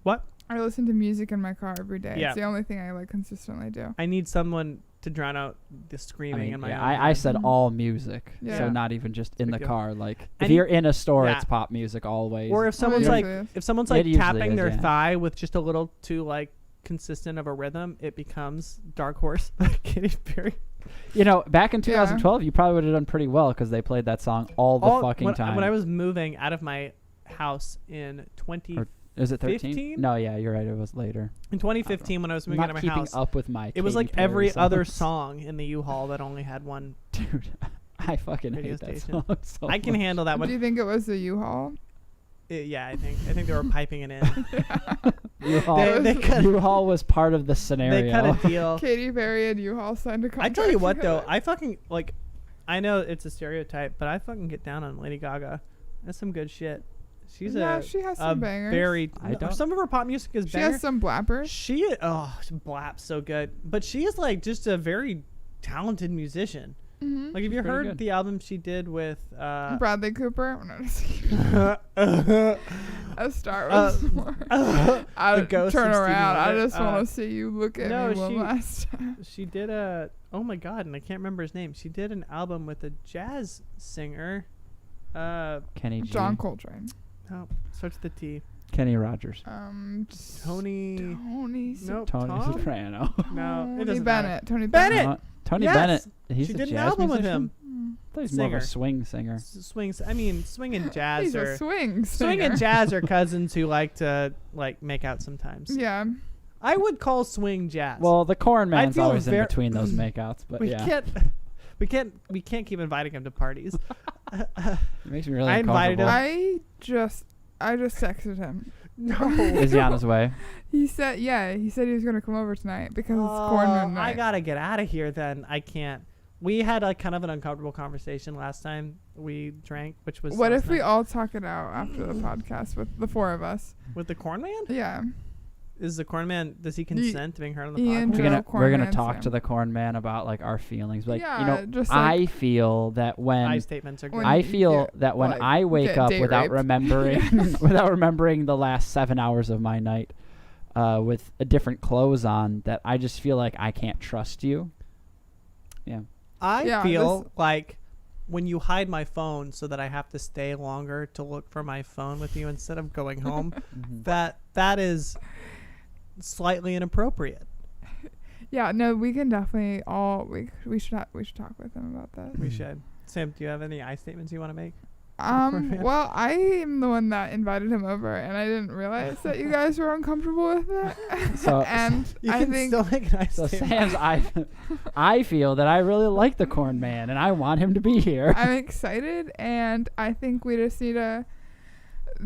What? I listen to music in my car every day. Yeah. It's the only thing I like consistently do. I need someone to drown out the I screaming mean, in my yeah, own I head. said Mhm. all music, Yeah. so not even just in Big the deal. car. Like if And you're in a store, yeah. it's pop music always. Or if someone's Well, like usually is. if someone's It like usually tapping is, their yeah. thigh with just a little too like consistent of a rhythm, it becomes Dark Horse by Katy Perry. You know, back in Yeah. 2012, you probably would have done pretty well because they played that song all the fucking when, time. When I was moving out of my house in Is it 13? 15? No, yeah, you're right. It was later. in 2015 when I was I'm moving out not of my keeping house, up with my. it was Katy like Perry every other songs. song in the U-Haul that only had one. Dude, I fucking Radio hate that station. song so I can much. handle that Do one. you think it was the U-Haul? Yeah, I think they were piping it in. U-Haul, They cut- U-Haul was part of the scenario. They cut a deal. Katy Perry and U-Haul signed a I contract. tell you what though, together. I fucking like. I know it's a stereotype, but I fucking get down on Lady Gaga. That's some good shit. She's Yeah, a she has a some bangers. very. I don't- Some of her pop music is She banger. has some blappers. She blaps so good, but she is like just a very talented musician. Mm-hmm. Like, have you pretty heard good. the album she did with? Bradley Cooper. I'm not just kidding. A Star Wars. I The Ghost turn of Stevie around. I Wonder. just want to see you look at no, me one she- last time. She did a. Oh my god, and I can't remember his name. She did an album with a jazz singer. Kenny G. John Coltrane. No, starts with the T. Kenny Rogers. Tony. Nope. Tony Tom? Soprano. No, it Tony doesn't Bennett. matter. Tony Bennett! Bennett. Tony Yes! Bennett. He's She a did an jazz album with musician? him. I thought he's more of a Singer. swing singer. Swings. I mean, swing and jazz He's are a swing swing singer. and jazz are cousins who like to like make out sometimes. Yeah. I would call swing jazz. Well, the Corn Man's feel always in ver- between those makeouts, but we yeah, can't keep inviting him to parties. it makes me really I invited him. uncomfortable. I just texted him. No. Is he on his way? He said he said he was gonna come over tonight because it's corn moon night. I gotta get out of here then. I can't. We had a kind of an uncomfortable conversation last time we drank, which was What last if we night. all talk it out after the podcast with the four of us? with the corn man? Yeah. Is the corn man? Does he consent to being heard on the Ian podcast? Joe We're gonna Corn talk Man to the Corn Man about like our feelings. Like, Yeah, you know, just I like- feel that when I statements are good. When I you feel get, that when like, I wake get up date without raped. remembering Yes. without remembering the last 7 hours of my night, with a different clothes on, that I just feel like I can't trust you. Yeah. I Yeah, feel like when you hide my phone so that I have to stay longer to look for my phone with you instead of going home, that is slightly inappropriate. Yeah, no, we can definitely we should talk with him about that. We should. Sam, do you have any I statements you want to make? Well, I am the one that invited him over, and I didn't realize that you guys were uncomfortable with it. So- and You I can think still make an I So statement. Sam's, I feel that I really like the Corn Man and I want him to be here. I'm excited, and I think we just need to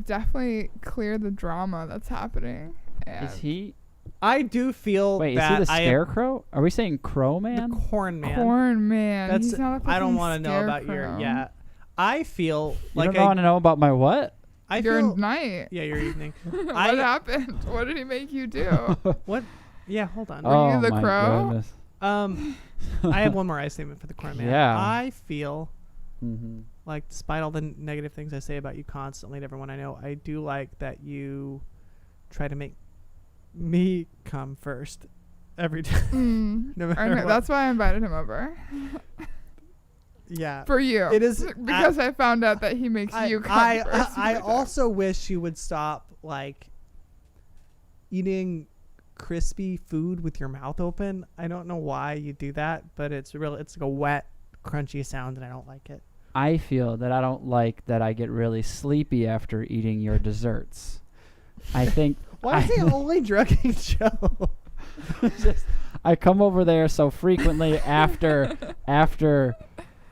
definitely clear the drama that's happening. And Is he? I do feel Wait, is that he the I am Scarecrow? Are we saying Crow the Man? corn man. Corn Man? That's He's not a I don't want to know about your I feel You like don't want to know about my what? I Your feel night. yeah your evening. What I- happened? What did he make you do? What? Yeah, hold on. Oh you the my crow? goodness. I have one more I statement for the corn man. Yeah. I feel Mm-hmm. like despite all the negative things I say about you constantly to everyone I know, I do like that you try to make me come first every time. No I matter know, what. that's why I invited him over. Yeah. For you. It is because I found out that he makes you come first. I every time. also wish you would stop like eating crispy food with your mouth open. I don't know why you do that, but it's like a wet, crunchy sound, and I don't like it. I feel that I don't like that I get really sleepy after eating your desserts. I think Why is he only drugging Joe? just, I come over there so frequently after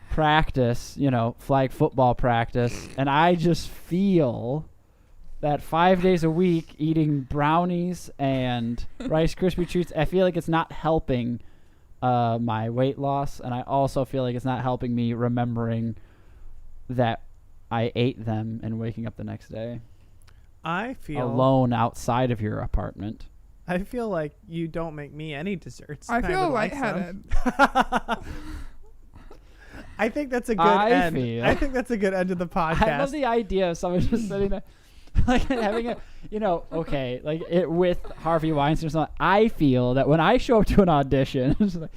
practice, flag football practice, and I just feel that 5 days a week eating brownies and Rice Krispie treats, I feel like it's not helping my weight loss, and I also feel like it's not helping me remembering that I ate them and waking up the next day I feel alone outside of your apartment. I feel like you don't make me any desserts. I and feel would like some. lightheaded. I think that's a good I end. feel- I think that's a good end of the podcast. I love the idea of someone just sitting there, like having a, okay, like it with Harvey Weinstein or something. I feel that when I show up to an audition, it's like,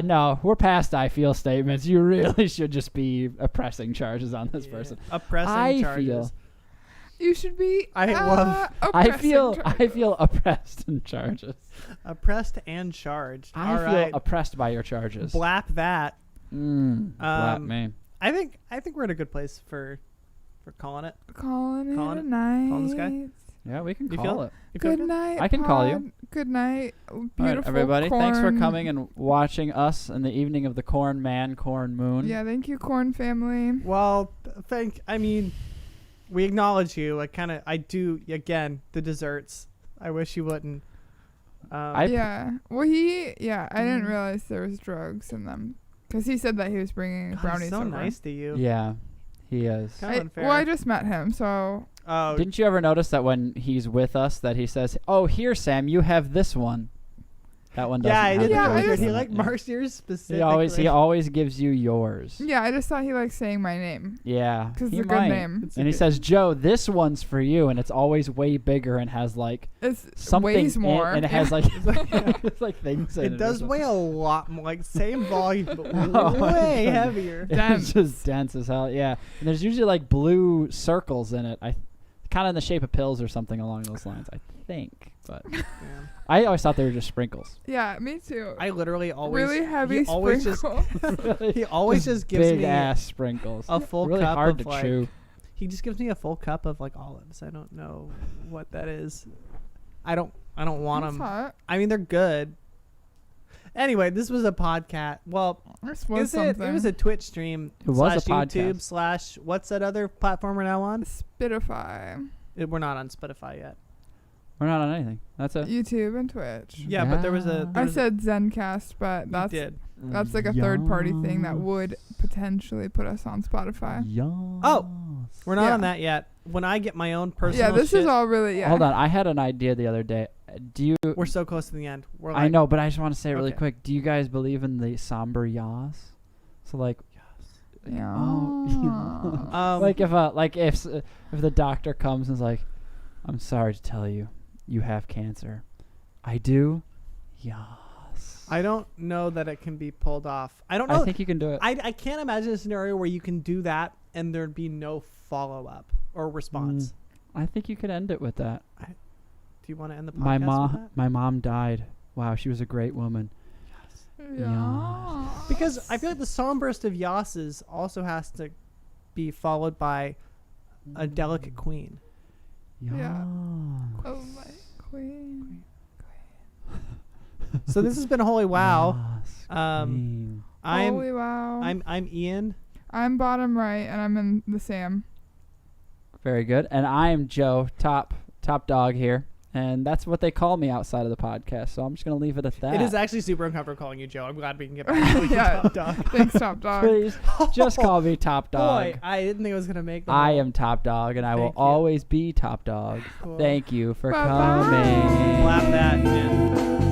no, we're past I feel statements. You really should just be pressing charges on this person. Oppressing I charges. feel You should be. I love- I oppressing feel charges. oppressed in charges. Oppressed and charged. I All feel right. oppressed by your charges. Blap that. Blap me. I think we're in a good place for calling it. Calling it Calling a it? night. Calling this guy? Yeah, we can You call feel- it. You feel Good night. I can call you. pod. Good night. Beautiful All right, everybody. Thanks for corn. coming and watching us in the evening of the Corn Man, Corn Moon. Yeah, thank you, Corn family. Well, I mean, we acknowledge you. I do, again, the desserts. I wish you wouldn't. Yeah. Well, I didn't Mm. realize there was drugs in them. Because he said that he was bringing God, brownies he's so over. nice to you. Yeah, he is. Kinda unfair. I just met him, so Oh, Didn't you ever notice that when he's with us that he says, "Oh, here, Sam, you have this one." That one doesn't yeah, I have did. the Yeah, I drugs just- He in it, like yeah. marks yours specifically. He always gives you yours. yeah, I just thought he liked saying my name. Yeah, Because he it's a good might. name. It's a And he good- says, "Joe, this one's for you," and it's always way bigger and has like It's something weighs in- more. and it has like it's like things in it. It does or weigh a lot more, like same volume, but Oh, way yeah. heavier. something. It's just dense as hell. Yeah, and there's usually like blue circles in it. Kind of in the shape of pills or something along those lines, I think. But Yeah. I always thought they were just sprinkles. Yeah, me too. I literally always really heavy he always just sprinkle. he always just gives big me ass sprinkles. a full really cup hard of to like chew. he just gives me a full cup of like olives. I don't know what that is. I don't want That's them. hot. I mean, they're good. Anyway, this was a podcast. Well, This was is it? something. It was a Twitch stream. It was a /YouTube podcast. / what's that other platform we're now on? Spitify. We're not on Spotify yet. We're not on anything. That's it. YouTube and Twitch. Yeah, but there was a. I said Zencast, but you did. that's like a third party thing that would potentially put us on Spotify. Yes. Oh, We're not Yeah. on that yet. When I get my own personal Yeah, this shit, is all really Hold on. I had an idea the other day. Do you? we're so close to the end. We're like, I know, but I just want to say really Okay. quick. Do you guys believe in the somber yas? So like, Yeah. like if the doctor comes and is like, "I'm sorry to tell you, you have cancer." I do. Yes. I don't know that it can be pulled off. I don't know. I think you can do it. I can't imagine a scenario where you can do that and there'd be no follow up or response. I think you could end it with that. Do you want to end the podcast My with mom, that? my mom died. Wow, she was a great woman. Yeah. Because I feel like the somberest of Yasses also has to be followed by a delicate queen. Yeah. Yes. Oh my queen. So this has been a holy wow. Yes, Um, queen. Holy wow. I'm Ian. I'm bottom right, and I'm in the Sam. Very good. And I am Joe, top dog here. And that's what they call me outside of the podcast. So I'm just going to leave it at that. It is actually super uncomfortable calling you Joe. I'm glad we can get back to calling you Yeah. Top Dog. Thanks, top dog. Please, just call me top dog. Boy, I didn't think I was gonna make. The I whole- am top dog, and I will Thank you. always be top dog. Cool. Thank you for Bye-bye. coming. Clap that, man.